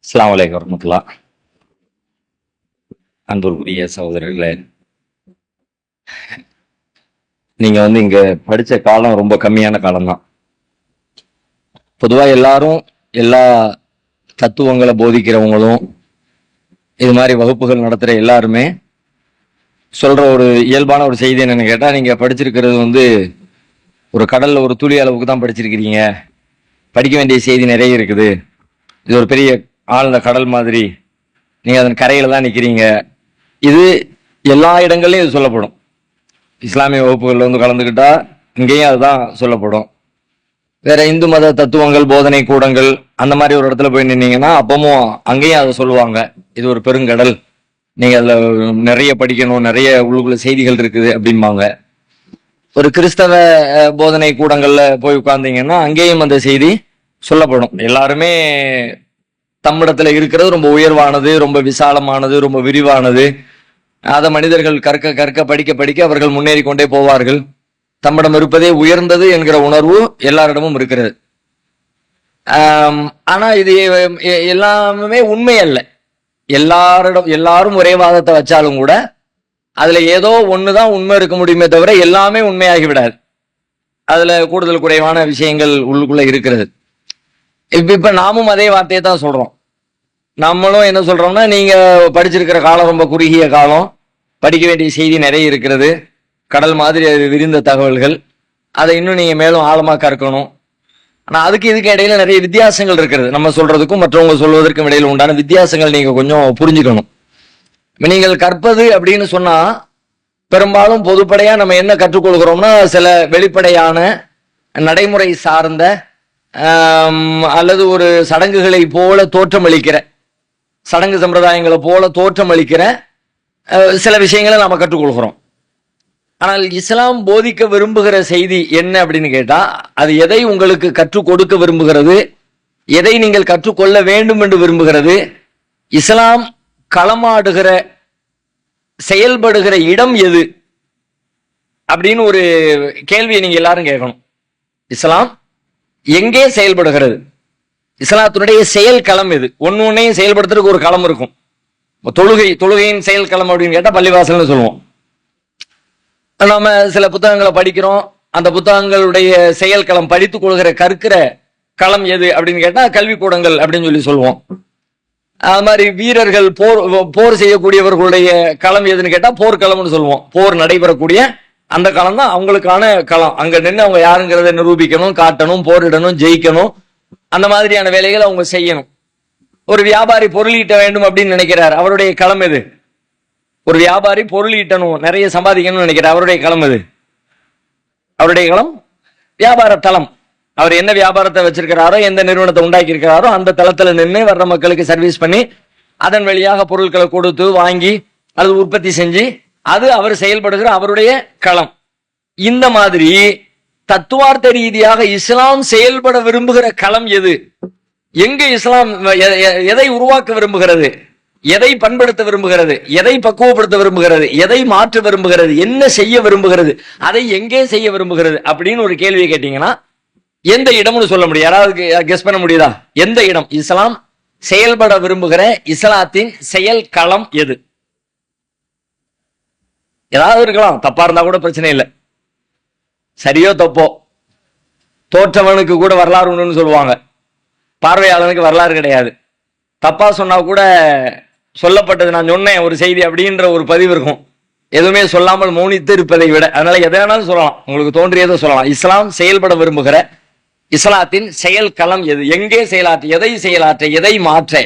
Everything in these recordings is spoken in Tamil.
அஸ்ஸலாமு அலைக்கும் வரஹ்மத்துல்லாஹ். அன்புக்குரிய சகோதரர்களே, நீங்க இங்க படிச்ச காலம் ரொம்ப கம்மியான காலம்தான். பொதுவா எல்லாரும் எல்லா தத்துவங்களை போதிக்கிறவங்களும் இது மாதிரி வகுப்புகள் நடத்துற எல்லாருமே சொல்ற ஒரு இயல்பான ஒரு செய்தி என்னன்னு கேட்டா, நீங்க படிச்சிருக்கிறது ஒரு கடல்ல ஒரு துளி அளவுக்கு தான் படிச்சிருக்கிறீங்க. படிக்க வேண்டிய செய்தி நிறைய இருக்குது. இது ஒரு பெரிய ஆழ்ந்த கடல் மாதிரி, நீங்க அதன் கரையில தான் நிக்கிறீங்க. இது எல்லா இடங்கள்லயும் இது சொல்லப்படும். இஸ்லாமிய வகுப்புகள்ல கலந்துக்கிட்டா இங்கேயும் அதுதான் சொல்லப்படும். வேற இந்து மத தத்துவங்கள் போதனை கூடங்கள் அந்த மாதிரி ஒரு இடத்துல போய் நின்னீங்கன்னா அப்பவும் அங்கேயும் அதை சொல்லுவாங்க. இது ஒரு பெருங்கடல், நீங்க அதுல நிறைய படிக்கணும், நிறைய உள்ளுக்குள்ள செய்திகள் இருக்குது அப்படிம்பாங்க. ஒரு கிறிஸ்தவ போதனை கூடங்கள்ல போய் உட்கார்ந்தீங்கன்னா அங்கேயும் அந்த செய்தி சொல்லப்படும். எல்லாருமே தம்மிடத்துல இருக்கிறது ரொம்ப உயர்வானது, ரொம்ப விசாலமானது, ரொம்ப விரிவானது. அதை மனிதர்கள் கற்க கற்க படிக்க படிக்க அவர்கள் முன்னேறி கொண்டே போவார்கள். தம்மிடம் இருப்பதே உயர்ந்தது என்கிற உணர்வு எல்லாரிடமும் இருக்கிறது. ஆனா இது எல்லாமே உண்மை அல்ல. எல்லாரும் ஒரே வாதத்தை வச்சாலும் கூட அதுல ஏதோ ஒண்ணுதான் உண்மை இருக்க முடியுமே தவிர எல்லாமே உண்மையாகி விடாது. அதுல கூடுதல் குறைவான விஷயங்கள் உள்ளுக்குள்ள இருக்கிறது. இப்ப நாமும் அதே வார்த்தையை தான் சொல்றோம். நம்மளும் என்ன சொல்றோம்னா, நீங்க படிச்சிருக்கிற காலம் ரொம்ப குறுகிய காலம், படிக்க வேண்டிய செய்தி நிறைய இருக்கிறது, கடல் மாதிரி அது விரிந்த தகவல்கள், அதை இன்னும் நீங்க மேலும் ஆழமா கற்கணும். ஆனா அதுக்கு இதுக்கு இடையில நிறைய வித்தியாசங்கள் இருக்கிறது. நம்ம சொல்றதுக்கும் மற்றவங்க சொல்வதற்கும் இடையில உண்டான வித்தியாசங்கள் நீங்க கொஞ்சம் புரிஞ்சுக்கணும். நீங்கள் கற்பது அப்படின்னு சொன்னா பெரும்பாலும் பொதுப்படையா நம்ம என்ன கற்றுக்கொள்கிறோம்னா, சில வெளிப்படையான நடைமுறை சார்ந்த அல்லது ஒரு சடங்குகளை போல தோற்றமளிக்கிற, சடங்கு சம்பிரதாயங்களை போல தோற்றமளிக்கிற சில விஷயங்களை நாம கற்றுக்கொள்கிறோம். ஆனால் இஸ்லாம் போதிக்க விரும்புகிற செய்தி என்ன அப்படின்னு கேட்டா, அது எதை உங்களுக்கு கற்றுக் கொடுக்க விரும்புகிறது, எதை நீங்கள் கற்றுக்கொள்ள வேண்டும் என்று விரும்புகிறது, இஸ்லாம் களமாடுகிற செயல்படுகிற இடம் எது அப்படின்னு ஒரு கேள்வியை நீங்க எல்லாரும் கேட்கணும். இஸ்லாம் எங்கே செயல்படுகிறது, இஸ்லாத்தினுடைய செயல் களம் எது? ஒன்னையும் செயல்படுத்துறதுக்கு ஒரு களம் இருக்கும். தொழுகையின் செயல் களம் அப்படின்னு கேட்டா பள்ளிவாசல்னு சொல்லுவோம். நாம சில புத்தகங்களை படிக்கிறோம், அந்த புத்தகங்களுடைய செயல் களம், படித்துக் கொள்கிற கற்கிற களம் எது அப்படின்னு கேட்டா கல்விக்கூடங்கள் அப்படின்னு சொல்லுவோம். அது மாதிரி வீரர்கள் போர் செய்யக்கூடியவர்களுடைய களம் எதுன்னு கேட்டா போர்க்களம்னு சொல்லுவோம். போர் நடைபெறக்கூடிய அந்த களம் தான் அவங்களுக்கான களம். அங்க நின்று அவங்க யாருங்கிறத நிரூபிக்கணும், காட்டணும், போரிடணும், ஜெயிக்கணும், அந்த மாதிரியான வேலைகளை அவங்க செய்யணும். ஒரு வியாபாரி பொருள் ஈட்ட வேண்டும் அப்படின்னு நினைக்கிறார், அவருடைய களம் எது? ஒரு வியாபாரி பொருள் ஈட்டணும், நிறைய சம்பாதிக்கணும்னு நினைக்கிறார், அவருடைய களம் எது? அவருடைய களம் வியாபார தளம். அவர் என்ன வியாபாரத்தை வச்சிருக்கிறாரோ, எந்த நிறுவனத்தை உண்டாக்கி இருக்கிறாரோ அந்த தளத்துல நின்று வர்ற மக்களுக்கு சர்வீஸ் பண்ணி அதன் வழியாக பொருட்களை கொடுத்து வாங்கி அது உற்பத்தி செஞ்சு அது அவர் செயல்படுகிற அவருடைய களம். இந்த மாதிரி தத்துவார்த்த ரீதியாக இஸ்லாம் செயல்பட விரும்புகிற களம் எது? எங்க இஸ்லாம் எதை உருவாக்க விரும்புகிறது, எதை பண்படுத்த விரும்புகிறது, எதை பக்குவப்படுத்த விரும்புகிறது, எதை மாற்ற விரும்புகிறது, என்ன செய்ய விரும்புகிறது, அதை எங்கே செய்ய விரும்புகிறது அப்படின்னு ஒரு கேள்வியை கேட்டீங்கன்னா எந்த இடம்னு சொல்ல முடியும்? யாராவது கெஸ் பண்ண முடியுதா? எந்த இடம் இஸ்லாம் செயல்பட விரும்புகிற இஸ்லாத்தின் செயல் களம் எது? ஏதாவது இருக்கலாம், தப்பா இருந்தா கூட பிரச்சனை இல்லை. சரியோ தப்போ, தோற்றவனுக்கு கூட வரலாறு உண்டுன்னு சொல்லுவாங்க, பார்வையாளனுக்கு வரலாறு கிடையாது. தப்பா சொன்னா கூட சொல்லப்பட்டது நான் சொன்னேன் ஒரு செய்தி அப்படின்ற ஒரு பதிவு இருக்கும். எதுவுமே சொல்லாமல் மௌனித்து இருப்பதை விட, அதனால எதை வேணாலும் சொல்லலாம், உங்களுக்கு தோன்றியதை சொல்லலாம். இஸ்லாம் செயல்பட விரும்புகிற இஸ்லாத்தின் செயல் களம் எது? எங்கே செயலாற்ற, எதை செயலாற்ற, எதை மாற்ற,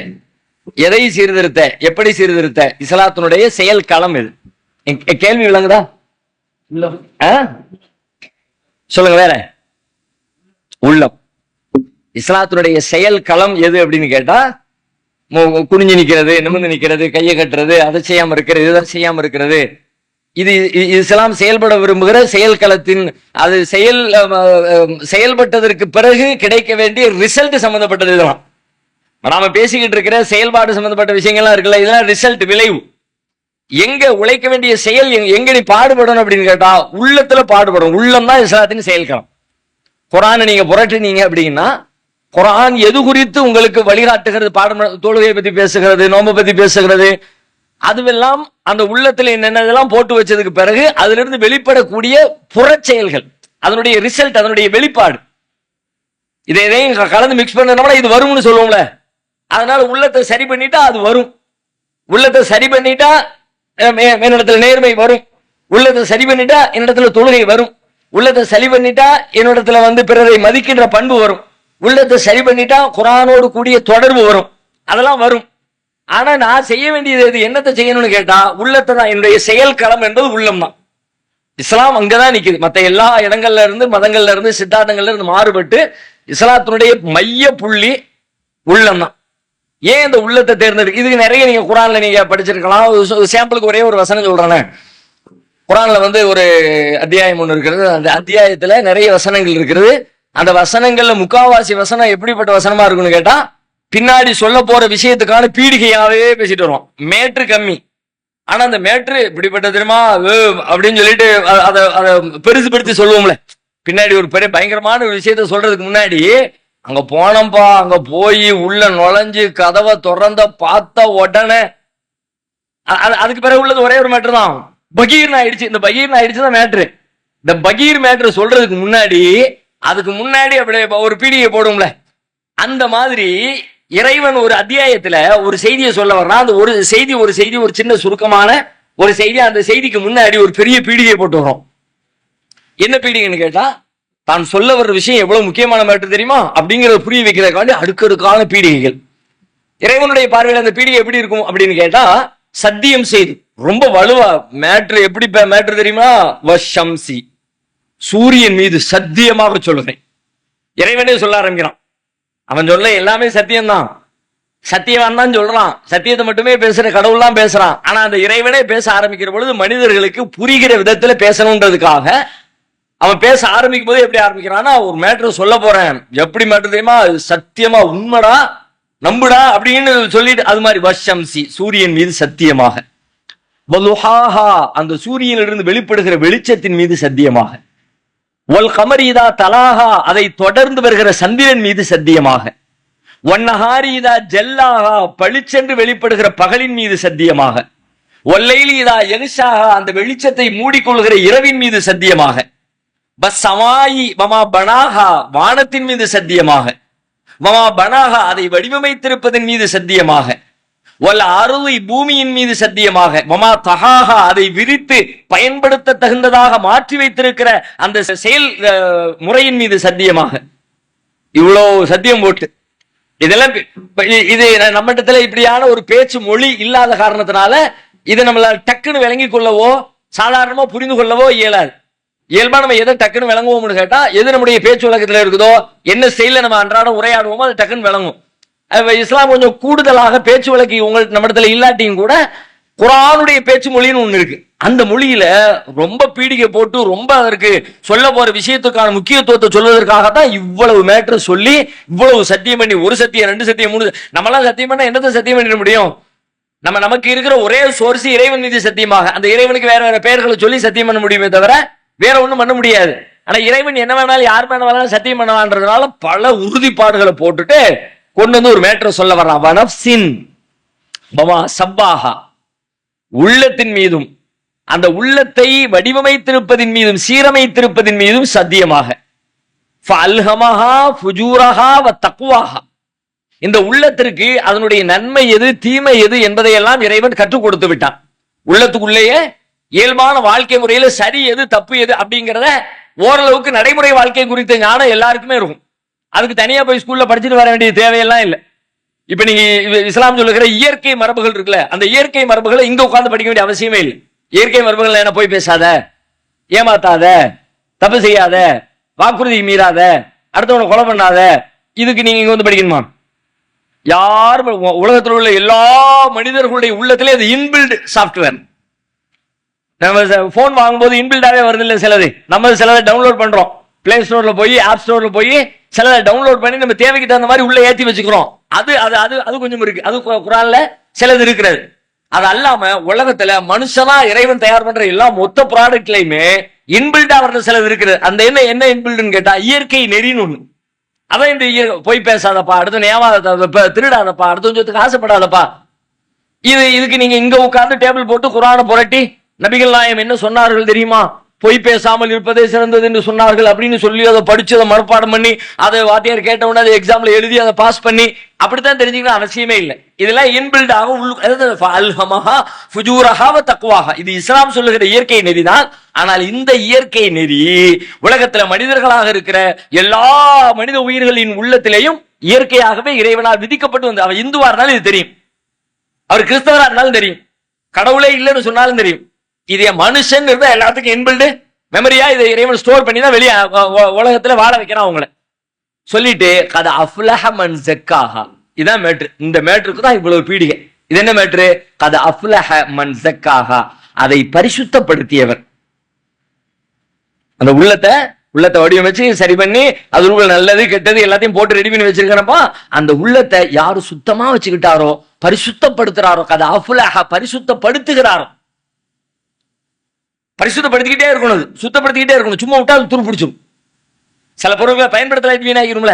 எதை சீர்திருத்த, எப்படி சீர்திருத்த, இஸ்லாத்தினுடைய செயல் களம் எது? கேள்வி விளங்குதா? சொல்லுங்க. வேற உள்ளம். இஸ்லாத்தினுடைய செயல் களம் எது அப்படின்னு கேட்டா, குனிஞ்சு நிக்கிறது, நிமிர்ந்து நிக்கிறது, கையை கட்டுறது, அதை செய்யாம இருக்கிறது, இதுதான் செய்யாம இருக்கிறது, இது இஸ்லாம் செயல்பட விரும்புகிற செயல் களத்தின், அது செயல்பட்டதற்கு பிறகு கிடைக்க வேண்டிய ரிசல்ட் சம்பந்தப்பட்டது. இதெல்லாம் நாம பேசிக்கிட்டு இருக்கிற செயல்பாடு சம்பந்தப்பட்ட விஷயங்கள்லாம் இருக்குல்ல, இதெல்லாம் ரிசல்ட், விளைவு. எங்க உழைக்க வேண்டிய செயல், எங்க நீ பாடுபடணும் அப்படின்னு கேட்டா உள்ளத்துல பாடுபடும். உள்ளம் தான் இஸ்லாத்தின் செயல்களம். குர்ஆனை நீங்க புரட்டினீங்க அப்படின்னா குர்ஆன் எது குறித்து உங்களுக்கு வழிகாட்டுகிறது, பாடம் தொழுகையை பத்தி பேசுகிறது, நோன்பை பத்தி பேசுகிறது, அதுவெல்லாம் அந்த உள்ளத்துல என்னென்னதெல்லாம் போட்டு வச்சதுக்கு பிறகு அதிலிருந்து வெளிப்படக்கூடிய புறச்செயல்கள், அதனுடைய ரிசல்ட், அதனுடைய வெளிப்பாடு. இதை எதையும் கலந்து மிக்ஸ் பண்ணோம்னா இது வரும்னு சொல்லுவோம்ல. அதனால உள்ளத்தை சரி பண்ணிட்டா அது வரும். உள்ளத்தை சரி பண்ணிட்டா என்னிடத்துல நேர்மை வரும். உள்ளத்தை சரி பண்ணிட்டா என்னிடத்துல தொழுகை வரும். உள்ளத்தை சரி பண்ணிட்டா என்னிடத்துல பிறரை மதிக்கின்ற பண்பு வரும். உள்ளத்தை சரி பண்ணிட்டா குர்ஆனோடு கூடிய தொடர்பு வரும். அதெல்லாம் வரும். ஆனா நான் செய்ய வேண்டியது எது, என்னத்தை செய்யணும்னு கேட்டா உள்ளத்தை தான். என்னுடைய செயல் களம் என்பது உள்ளம் தான். இஸ்லாம் அங்கதான் நிக்குது. மற்ற எல்லா இடங்கள்ல இருந்து, மதங்கள்ல இருந்து, சித்தாந்தங்கள்ல இருந்து மாறுபட்டு இஸ்லாத்தினுடைய மைய புள்ளி உள்ளம் தான். ஏன் இந்த உள்ளத்தை தேர்ந்தெடுக்கு? இதுக்கு நிறைய நீங்க குர்ஆன்ல நீங்க படிச்சிருக்கலாம். சாம்பிளுக்கு ஒரே ஒரு வசனம் சொல்றேன். குர்ஆன்ல ஒரு அத்தியாயம் ஒன்று இருக்கிறது. அந்த அத்தியாயத்துல நிறைய வசனங்கள் இருக்கிறது. அந்த வசனங்கள்ல முக்காவாசி வசனம் எப்படிப்பட்ட வசனமா இருக்குன்னு கேட்டா, பின்னாடி சொல்ல போற விஷயத்துக்கான பீடிகையாவே பேசிட்டு வருவோம். மேட்ரு கம்மி, ஆனா அந்த மேட்ரு இப்படிப்பட்ட தெரியுமா அப்படின்னு சொல்லிட்டு அதை பெருசுபடுத்தி சொல்லுவோம்ல. பின்னாடி ஒரு பெரிய பயங்கரமான ஒரு விஷயத்த சொல்றதுக்கு முன்னாடி அங்க போனோம்பா, அங்க போய் உள்ள நுழைஞ்சு கதவை திறந்த பார்த்த உடனே அதுக்கு பிறகு உள்ளது ஒரே ஒரு மேட்ரு தான். பகீர் ஆயிடுச்சு. இந்த பகீர் ஆயிடுச்சு தான் மேட்ரு. இந்த பகீர் மேட்ரு சொல்றதுக்கு முன்னாடி அதுக்கு முன்னாடி அப்படியே ஒரு பீடிகை போடும்ல, அந்த மாதிரி இறைவன் ஒரு அத்தியாயத்துல ஒரு செய்தியை சொல்ல வர்றான். அந்த ஒரு செய்தி ஒரு சின்ன சுருக்கமான ஒரு செய்தி. அந்த செய்திக்கு முன்னாடி ஒரு பெரிய பீடிகை போட்டு வரும். என்ன பீடிகைன்னு கேட்டா, தான் சொல்ல வர்ற விஷயம் எவ்வளவு முக்கியமான மேட்டர் தெரியுமா அப்படிங்கறத புரிய வைக்கிறதுக்காண்டி அடுக்கடுக்கான பீடிகைகள். இறைவனுடைய பார்வையில் அந்த பீடிகை எப்படி இருக்கும் அப்படின்னு கேட்டா, சத்தியம் செய்து ரொம்ப வலுவா மேட்ரு. எப்படி மேட்ரு தெரியுமா? வஷம்சி, சூரியன் மீது சத்தியமாக சொல்லுகிறேன். இறைவனே சொல்ல ஆரம்பிக்கிறான். அவன் சொல்ல எல்லாமே சத்தியம்தான், சத்தியவான் தான் சொல்றான். சத்தியத்தை மட்டுமே பேசுற கடவுள்லாம் பேசுறான். ஆனா அந்த இறைவனே பேச ஆரம்பிக்கிற பொழுது மனிதர்களுக்கு புரிகிற விதத்துல பேசணுன்றதுக்காக அவன் பேச ஆரம்பிக்கும் போது எப்படி ஆரம்பிக்கிறான்னா, ஒரு மேட்ரு சொல்ல போறேன். எப்படி மேட்ரு தெரியுமா? சத்தியமா, உண்மைடா, நம்புடா அப்படின்னு சொல்லிட்டு, அது மாதிரி வஷம்சி, சூரியன் மீது சத்தியமாக, வலுஹாஹா, அந்த சூரியனிலிருந்து வெளிப்படுகிற வெளிச்சத்தின் மீது சத்தியமாக, வல் கமரீதா தலாஹா, அதை தொடர்ந்து வருகிற சந்திரன் மீது சத்தியமாக, வன்னஹாரீதா ஜல்லாஹா, பளிச்சென்று வெளிப்படுகிற பகலின் மீது சத்தியமாக, வல்லைலீதா யக்ஷாஹா, அந்த வெளிச்சத்தை மூடிக்கொள்கிற இரவின் மீது சத்தியமாக, பஸ்ஸமாயி வமா பனாஹா, வானத்தின் மீது சத்தியமாக, வமா பனாஹா, அதை வடிவமைத்திருப்பதன் மீது சத்தியமாக, வல் அருளி, பூமியின் மீது சத்தியமாக, வமா தஹாஹா, அதை விரித்து பயன்படுத்த தகுந்ததாக மாற்றி வைத்திருக்கிற அந்த செயல் முறையின் மீது சத்தியமாக. இவ்வளவு சத்தியம் போட்டு இதெல்லாம் இது நம்மிடத்துல இப்படியான ஒரு பேச்சு மொழி இல்லாத காரணத்தினால இதை நம்மள டக்குன்னு விளங்கி கொள்ளவோ சாதாரணமா புரிந்து கொள்ளவோ இயலாது. இயல்பா நம்ம எதை டக்குன்னு விளங்குவோம்னு கேட்டா, எது நம்முடைய பேச்சு வழக்கத்துல இருக்குதோ, என்ன ஸ்டைல நம்ம அன்றாடம் உரையாடுவோமோ அது டக்குன்னு விளங்கும். இஸ்லாம் கொஞ்சம் கூடுதலாக பேச்சு வழக்கு உங்களுக்கு நம்மிடத்துல இல்லாட்டியும் கூட குர்ஆனுடைய பேச்சு மொழின்னு ஒண்ணு இருக்கு. அந்த மொழியில ரொம்ப பீடிகை போட்டு ரொம்ப அதற்கு சொல்ல போற விஷயத்துக்கான முக்கியத்துவத்தை சொல்வதற்காகத்தான் இவ்வளவு மேட்டர் சொல்லி இவ்வளவு சத்தியம் பண்ணி, ஒரு சத்தியம், ரெண்டு சத்தியம், மூணு. நம்மளாம் சத்தியம் பண்ணா என்னத்தை சத்தியம் பண்ணிட முடியும்? நமக்கு இருக்கிற ஒரே சோர்ஸ் இறைவன் மீது சத்தியமாக. அந்த இறைவனுக்கு வேற வேற பெயர்களை சொல்லி சத்தியம் பண்ண முடியுமே தவிர வேற ஒண்ணும் பண்ண முடியாது. ஆனா இறைவன் என்ன வேணாலும் யார் வேணாலும் சத்தியம் பண்ணவான்றதுனால பல உறுதிப்பாடுகளை போட்டுட்டு கொண்டு ஒரு மேட்டரை சொல்ல வர்றான். வனப்சின் பமா சப்பாஹா, உள்ளத்தின் மீதும், அந்த உள்ளத்தை வடிவமைத்திருப்பதின் மீதும் சீரமைத்திருப்பதின் மீதும் சத்தியமாக, ஃபஅல்ஹமஹா ஃபுஜூரஹா வ தக்வாஹா, இந்த உள்ளத்திற்கு அதனுடைய நன்மை எது தீமை எது என்பதையெல்லாம் இறைவன் கற்றுக் கொடுத்து விட்டான். உள்ளத்துக்குள்ளேயே இயல்பான வாழ்க்கை முறையில சரி எது தப்பு எது அப்படிங்கிறத ஓரளவுக்கு நடைமுறை வாழ்க்கை குறித்த ஞானம் எல்லாருக்குமே இருக்கும். அதுக்கு தனியா போய் ஸ்கூல்ல படிச்சுட்டு வர வேண்டிய தேவையெல்லாம் இல்லை. இப்ப நீங்க இஸ்லாம் சொல்லுகிற இயற்கை மரபுகள் இருக்குல்ல, அந்த இயற்கை மரபுகளை இங்க உட்கார்ந்து படிக்க வேண்டிய அவசியமே இல்லை. இயற்கை மரபுகள் என்ன, போய் பேசாத, ஏமாத்தாத, தப்பு செய்யாத, வாக்குறுதி மீறாத, அடுத்தவனை கொலை பண்ணாத, இதுக்கு நீங்க இங்க வந்து படிக்கணுமா? யார் உலகத்தில் உள்ள எல்லா மனிதர்களுடைய உள்ளத்திலே அது இன்பில்ட் சாப்ட்வேர். நம்ம போன் வாங்கும்போது இன்பில்டாவே வருது இல்ல சிலது, நம்ம சிலதை டவுன்லோட் பண்றோம், பிளே ஸ்டோர்ல போய் ஆப் ஸ்டோர்ல போய் சிலதை டவுன்லோட் பண்ணி நம்ம தேவைக்கு தகுந்த மாதிரி உள்ள ஏத்தி வச்சுக்கிறோம். அது அது அது அது கொஞ்சம் இருக்கு, அது குர்ஆன்ல சிலது இருக்கிறது. அது அல்லாம உலகத்துல மனுஷனா இறைவன் தயார் பண்ற எல்லா மொத்த ப்ராடக்ட்லயுமே இன்பில்டா வர்ற சிலது இருக்குது. அந்த என்ன இன்பில்ட்னு கேட்டா இயற்கை நெறின்னு ஒண்ணு. அதான் இந்த பொய் பேசாதப்பா, அடுத்த ஏமாதப்பா, திருடாதப்பா, அடுத்த கொஞ்சத்துக்கு ஆசைப்படாதப்பா. இதுக்கு நீங்க இங்க உட்கார்ந்து டேபிள் போட்டு குர்ஆனை புரட்டி நபிகள் நாயகம் என்ன சொன்னார்கள் தெரியுமா? பொய் பேசாமல் இருப்பதே சிறந்தது என்று சொன்னார்கள் அப்படின்னு சொல்லி அதை படிச்சு அதை மனப்பாடம் பண்ணி அதை வாத்தியார் கேட்டவுடனே அதை எக்ஸாம்ல எழுதி அதை பாஸ் பண்ணி அப்படித்தான் தெரிஞ்சுக்கணும் அவசியமே இல்லை. இதெல்லாம் இன்பில்டாக இது இஸ்லாம் சொல்லுகிற இயற்கை நெறிதான். ஆனால் இந்த இயற்கை நெறி உலகத்துல மனிதர்களாக இருக்கிற எல்லா மனித உயிர்களின் உள்ளத்திலேயும் இயற்கையாகவே இறைவனால் விதிக்கப்பட்டு வந்து, அவர் இந்துவா இருந்தாலும் இது தெரியும், அவர் கிறிஸ்தவரா இருந்தாலும் தெரியும், கடவுளே இல்லைன்னு சொன்னாலும் தெரியும். இது மனுஷன் இருந்தா எல்லாத்துக்கும் இன்பில்டு மெமரியா இதை இறைவன் ஸ்டோர் பண்ணி தான் வெளியே உலகத்துல வாழ வைக்கிறான் அவங்கள சொல்லிட்டு. கத அஃப்லஹ மன் ஸக்காஹா, இதான் மேட்ரு. இந்த மேட்ருக்கு தான் இவ்வளவு பீடிகை. இது என்ன மேட்ரு? கத அஃப்லஹ மன் ஸக்காஹா, அதை பரிசுத்தப்படுத்தியவர். அந்த உள்ளத்தை வடிவமைச்சு சரி பண்ணி அது நல்லது கெட்டது எல்லாத்தையும் போட்டு ரெடி பண்ணி வச்சிருக்கிறப்பா, அந்த உள்ளத்தை யாரு சுத்தமா வச்சுக்கிட்டாரோ, பரிசுத்தப்படுத்துறாரோ, கத அஃப்லஹ பரிசுத்தப்படுத்துகிறாரோ. பரிசுத்தப்படுத்திக்கிட்டே இருக்கணும், சுத்தப்படுத்திக்கிட்டே இருக்கணும். சும்மா விட்டா துரு பிடிச்சும். சில பொருட்களை பயன்படுத்தல வீணாகிரும்ல.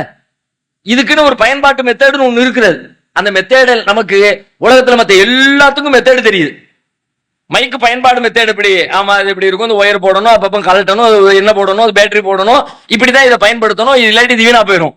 இதுக்குன்னு ஒரு பயன்பாட்டு மெத்தேடுன்னு ஒண்ணு இருக்கிறது. அந்த மெத்தேடு நமக்கு உலகத்துல மத்த எல்லாத்துக்கும் மெத்தேடு தெரியுது. மைக்கு பயன்பாடு மெத்தேடு இப்படி, ஆமா இது இப்படி இருக்கும், ஒயர் போடணும், அப்பப்போ கலட்டணும், என்ன போடணும், பேட்டரி போடணும், இப்படிதான் இதை பயன்படுத்தணும், இது இல்லாட்டி இது வீணா போயிடும்.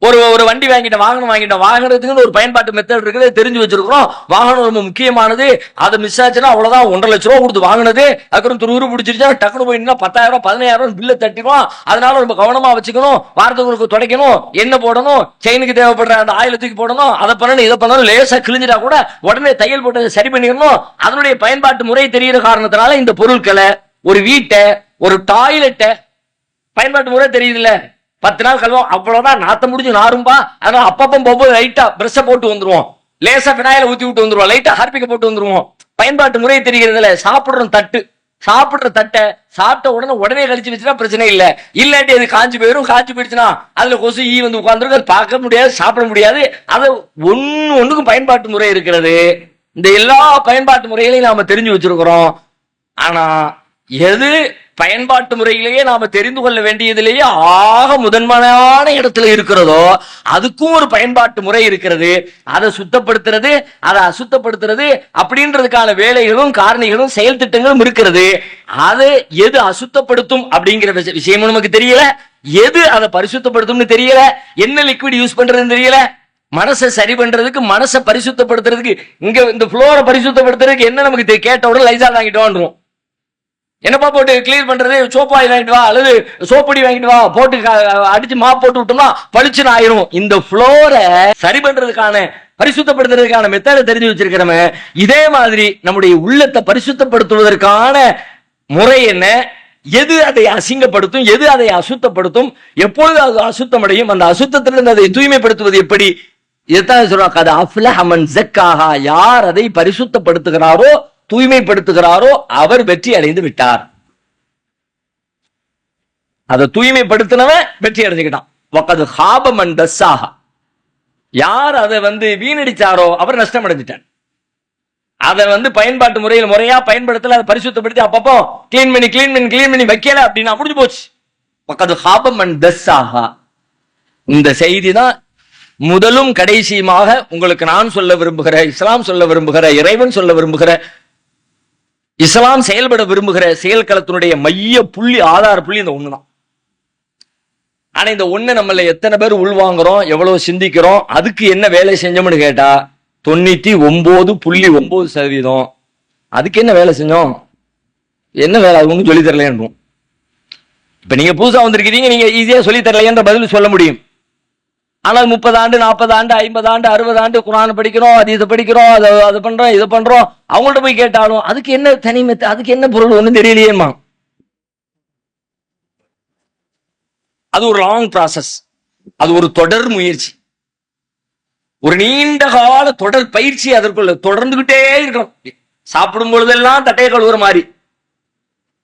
ஒரு வண்டி வாங்கிட்டோம், வாகனம் வாங்கிட்டோம், வாகனத்துக்குன்னு ஒரு பயன்பாட்டு மெத்தட் இருக்குது, தெரிஞ்சு வச்சிருக்கிறோம். வாகனம் ரொம்ப முக்கியமானது, அதை மிஸ் ஆச்சுன்னா அவ்வளவுதான், 1.5 லட்சம் ரூபா கொடுத்து வாங்கினது, அதுக்கப்புறம் துரு பிடிச்சிருச்சா டக்குனு போயிட்டா 10,000 15,000 பில்ல தட்டிடுவோம். அதனால ரொம்ப கவனமா வச்சுக்கணும். வாரத்துக்கு துடைக்கணும், என்ன போடணும், செயினுக்கு தேவைப்படுற அந்த ஆயிலத்துக்கு போடணும், அதை பண்ணணும், இதை பண்ணணும். லேசா கிழிஞ்சிட்டா கூட உடனே தையல் போட்டு சரி பண்ணிடணும். அதனுடைய பயன்பாட்டு முறை தெரிகிற காரணத்தினால இந்த பொருட்களை, ஒரு வீட்டை, ஒரு டாய்லெட்டை பயன்பாட்டு முறை தெரியுது இல்ல, 10 நாள் கழுவோம், அவ்வளவுதான், நாத்த முடிஞ்சு நாரும்பா. அதனால அப்பப்போ போகும்போது லைட்டா பிரஷ போட்டு வந்துருவோம், லேசா பினாயில ஊத்தி விட்டு வந்துருவோம், லைட்டா ஹார்பிக்க போட்டு வந்துருவோம். பயன்பாட்டு முறை தெரிகிறதுல சாப்பிடுற தட்டை சாப்பிட்ட உடனே கழிச்சு வச்சுனா பிரச்சனை இல்ல. இல்லாட்டி அது காஞ்சி போயிடும். காஞ்சி போயிடுச்சுன்னா அதுல கொசு ஈ வந்து உட்கார்ந்துருக்கு, பார்க்க முடியாது, சாப்பிட முடியாது. அது ஒண்ணுக்கும் பயன்பாட்டு முறை இருக்கிறது. இந்த எல்லா பயன்பாட்டு முறைகளையும் நாம தெரிஞ்சு வச்சிருக்கிறோம். ஆனா எது பயன்பாட்டு முறையிலேயே நாம தெரிந்து கொள்ள வேண்டியதிலேயே ஆக முதன்மையான இடத்துல இருக்கிறதோ அதுக்கும் ஒரு பயன்பாட்டு முறை இருக்கிறது. அதை சுத்தப்படுத்துறது, அதை அசுத்தப்படுத்துறது அப்படின்றதுக்கான வேலைகளும் காரணிகளும் செயல் திட்டங்களும் இருக்கிறது. அது எது அசுத்தப்படுத்தும் அப்படிங்கிற விஷயமும் நமக்கு தெரியல, எது அதை பரிசுத்தப்படுத்தும்னு தெரியல, என்ன லிக்விட் யூஸ் பண்றதுன்னு தெரியல. மனசை சரி பண்றதுக்கு, மனசை பரிசுத்தப்படுத்துறதுக்கு, இங்க இந்த ஃப்ளோரை பரிசுத்தப்படுத்துறதுக்கு என்ன நமக்கு கேட்ட உடனே லைசால் வாங்கிட்டு வந்துடும். என்னப்பா போட்டு கிளீன் பண்றது, சோப்பு ஆயில் வாங்கிட்டு வா அல்லது சோப்படி வாங்கிட்டு வா, போட்டு அடிச்சு மாப் போட்டு விட்டோம்னா பளிச்சுன்னு ஆயிரும். இந்த ஃப்ளோரை சரி பண்றதுக்கான, பரிசுத்தப்படுத்துறதுக்கான மெத்தடை தெரிஞ்சு வச்சிருக்கிறவன் இதே மாதிரி நம்முடைய உள்ளத்தை பரிசுத்தப்படுத்துவதற்கான முறை என்ன, எது அதை அசிங்கப்படுத்தும், எது அதை அசுத்தப்படுத்தும், எப்பொழுது அது அசுத்தம் அடையும், அந்த அசுத்தத்திலிருந்து அதை தூய்மைப்படுத்துவது எப்படி, இதைத்தான் சொல்றாங்க. அது அஃப்லஹ மன் ஸக்காஹா, யார் அதை பரிசுத்தப்படுத்துகிறாரோ, தூய்மைப்படுத்துகிறாரோ அவர் வெற்றி அடைந்து விட்டார். அதை தூய்மைப்படுத்தினவன் வெற்றி அடைஞ்சுக்கிட்டான். வகது ஹாப மன் தஸ்ஸாஹா, யார் அதை வீணடிச்சாரோ அவர் நஷ்டம் அடைஞ்சிட்டார். அதை பயன்பாட்டு முறையில் முறையா பயன்படுத்தல, அதை பரிசுத்தப்படுத்தி அப்பப்போ கிளீன் பண்ணி வைக்கல அப்படின்னா முடிஞ்சு போச்சு. வகது ஹாப மன் தஸ்ஸாஹா. இந்த செய்தி தான் முதலும் கடைசியுமாக உங்களுக்கு நான் சொல்ல விரும்புகிற, இஸ்லாம் சொல்ல விரும்புகிற, இறைவன் சொல்ல விரும்புகிற, இஸ்லாம் செயல்பட விரும்புகிற செயல்களத்தினுடைய மைய புள்ளி, ஆதார புள்ளி இந்த ஒண்ணுதான். ஆனா இந்த ஒண்ணு நம்மள எத்தனை பேர் உள்வாங்குறோம், எவ்வளவு சிந்திக்கிறோம், அதுக்கு என்ன வேலை செஞ்சோம்னு கேட்டா 99.9%. அதுக்கு என்ன வேலை செஞ்சோம், என்ன வேலை, அது ஒன்றும் சொல்லி தரலையன்றோம். இப்ப நீங்க புதுசா வந்திருக்கிறீங்க, நீங்க ஈஸியா சொல்லி தரலையன்ற பதில் சொல்ல முடியும். ஆனால் 30 ஆண்டு 40 ஆண்டு 50 ஆண்டு 60 ஆண்டு குர்ஆன் படிக்கிறோம், ஹதீஸ் படிக்கிறோம், அது பண்றோம், இது பண்றோம், அவங்கள்ட்ட போய் கேட்டாலும் அதுக்கு என்ன தனிமத்தை, அதுக்கு என்ன பொருள் ஒன்றும் தெரியலையேமா. அது ஒரு லாங் ப்ராசஸ், அது ஒரு தொடர் முயற்சி, ஒரு நீண்ட கால தொடர் பயிற்சி. அதற்குள்ள தொடர்ந்துகிட்டே இருக்கணும். சாப்பிடும் பொழுதெல்லாம் தட்டையை கழுவுற மாதிரி,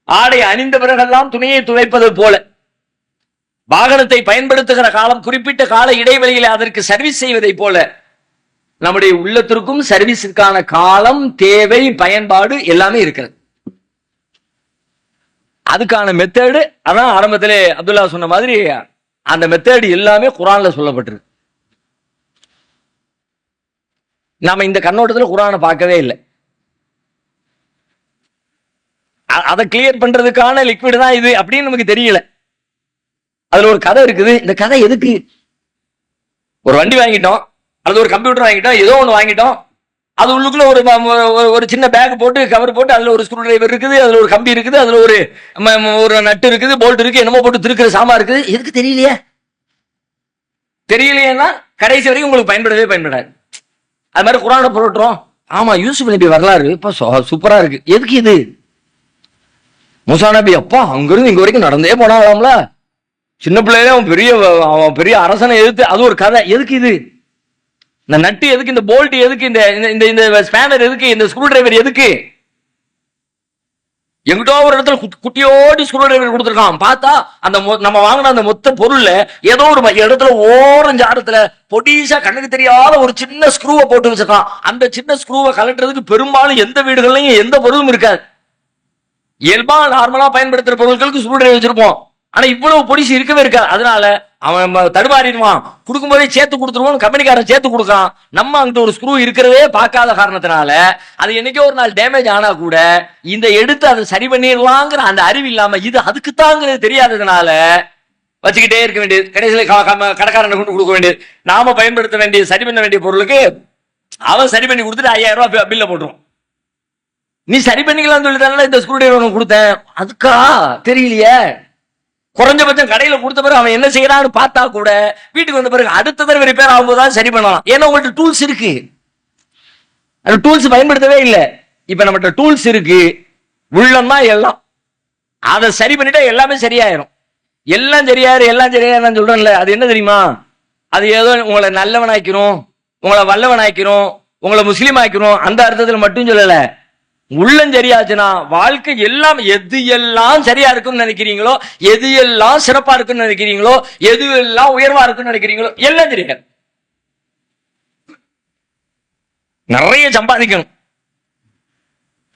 ஆடை அணிந்த பிறகெல்லாம் துணியை துவைப்பது போல, வாகனத்தை பயன்படுத்துகிற காலம், குறிப்பிட்ட கால இடைவெளியில் அதற்கு சர்வீஸ் செய்வதை போல, நம்முடைய உள்ளத்திற்கும் சர்வீஸுக்கான காலம், தேவை, பயன்பாடு எல்லாமே இருக்கிறது. அதுக்கான மெத்தடு அதான் ஆரம்பத்திலே அப்துல்லா சொன்ன மாதிரி அந்த மெத்தட் எல்லாமே குர்ஆன்ல சொல்லப்பட்டிருக்கு. நாம இந்த கண்ணோட்டத்தில் குர்ஆனை பார்க்கவே இல்லை. அதை கிளியர் பண்றதுக்கான லிக்விட் தான் இது அப்படின்னு நமக்கு தெரியல. அதுல ஒரு கதை இருக்குது. இந்த கதை எதுக்கு? ஒரு வண்டி வாங்கிட்டோம், அல்லது ஒரு கம்ப்யூட்டர் வாங்கிட்டோம், ஏதோ ஒன்று வாங்கிட்டோம். அது உள்ளுக்குள்ள ஒரு சின்ன பேக் போட்டு கவர் போட்டு அதுல ஒரு ஸ்க்ரூ டிரைவர் இருக்குது, அதுல ஒரு கம்பி இருக்குது, அதுல ஒரு நட்டு இருக்குது, போல்ட் இருக்கு, என்னமோ போட்டு திருக்கிற சாமா இருக்குது. எதுக்கு தெரியலையே? தெரியலையேன்னா கடைசி வரைக்கும் உங்களுக்கு பயன்படவே பயன்படாது. அது மாதிரி குர்ஆனை புரட்டுறோம். ஆமா, யூசுப் நபி வரலாறு இப்ப சூப்பரா இருக்கு. எதுக்கு இது? மூசா நபி அப்பா அங்கிருந்து இங்க வரைக்கும் நடந்தே போனாங்களாம்ல. சின்ன பிள்ளையில அவன் பெரிய அரசனை எதிர்த்து, அது ஒரு கதை. எதுக்கு இது? இந்த நட்டு எதுக்கு? இந்த போல்ட் எதுக்கு? இந்த ஸ்பேனர் எதுக்கு? இந்த ஸ்க்ரூ டிரைவர் எதுக்கு? எங்கிட்டோ ஒரு இடத்துல குட்டியோடி ஸ்க்ரூ டிரைவர் கொடுத்துருக்கான். பார்த்தா அந்த நம்ம வாங்கின அந்த மொத்த பொருள்ல ஏதோ ஒரு இடத்துல ஓரஞ்சு ஆரத்துல பொடிசா கண்ணுக்கு தெரியாத ஒரு சின்ன ஸ்க்ரூவை போட்டு வச்சிருக்கான். அந்த சின்ன ஸ்க்ரூவை கலட்டுறதுக்கு பெரும்பாலும் எந்த வீடுகள்லையும் எந்த பொருளும் இருக்காது. இயல்பா நார்மலா பயன்படுத்துற பொருட்களுக்கு ஸ்க்ரூ டிரைவர் வச்சிருப்போம். ஆனா இவ்வளவு பொடிசு இருக்கவே இருக்காது. அதனால அவன் தடுமாறிடுவான். கொடுக்கும் போதே சேர்த்து கொடுத்துருவோம், கம்பெனிக்காரன் சேர்த்து கொடுக்கான். நம்ம அங்கிட்ட ஒரு ஸ்க்ரூ இருக்கிறதே பார்க்காத காரணத்தினால அது என்னைக்கோ ஒரு நாள் டேமேஜ் ஆனா கூட இந்த எடுத்து அதை சரி பண்ணிடலாங்கிற அந்த அறிவு இல்லாம, இது அதுக்குத்தாங்கிறது தெரியாததுனால வச்சுக்கிட்டே இருக்க வேண்டியது. கடைசியில் கடைக்காரனை கொண்டு கொடுக்க வேண்டியது. நாம பயன்படுத்த வேண்டிய சரி பண்ண வேண்டிய பொருளுக்கு அவன் சரி பண்ணி கொடுத்துட்டு 5000 ரூபாய் பில்ல போட்டுரும். நீ சரி பண்ணிக்கலாம்னு சொல்லிட்டால இந்த ஸ்க்ரூ டிரைவர் கொடுத்தேன், அதுக்கா தெரியலையே. குறைஞ்சபட்சம் கடையில கொடுத்த பிறகு அவன் என்ன செய்யறான்னு பார்த்தா கூட வீட்டுக்கு வந்த பிறகு அடுத்த தடவை ரிப்பேர் ஆகும்போது சரி பண்ணலாம். ஏன்னா உங்கள்கிட்ட டூல்ஸ் இருக்கு. அந்த டூல்ஸ் பயன்படுத்தவே இல்லை. இப்ப நம்மகிட்ட டூல்ஸ் இருக்கு, உள்ளம்னா எல்லாம். அதை சரி பண்ணிட்டா எல்லாமே சரியாயிரும். எல்லாம் சரியாயிரும் சொல்றேன்ல. அது என்ன தெரியுமா? அது ஏதோ உங்களை நல்லவனாக்கிறோம், உங்களை வல்லவனாக்கிறோம், உங்களை முஸ்லீம் ஆக்கிறோம், அந்த அர்த்தத்தில் மட்டும் சொல்லல. உள்ளம் சரியாச்சுன்னா வாழ்க்கை எல்லாம், எது எல்லாம் சரியா இருக்குன்னு நினைக்கிறீங்களோ, எது எல்லாம் சிறப்பா இருக்குன்னு நினைக்கிறீங்களோ, எது எல்லாம் உயர்வா இருக்குன்னு நினைக்கிறீங்களோ எல்லாம் தெரியாது. நிறைய சம்பாதிக்கணும்,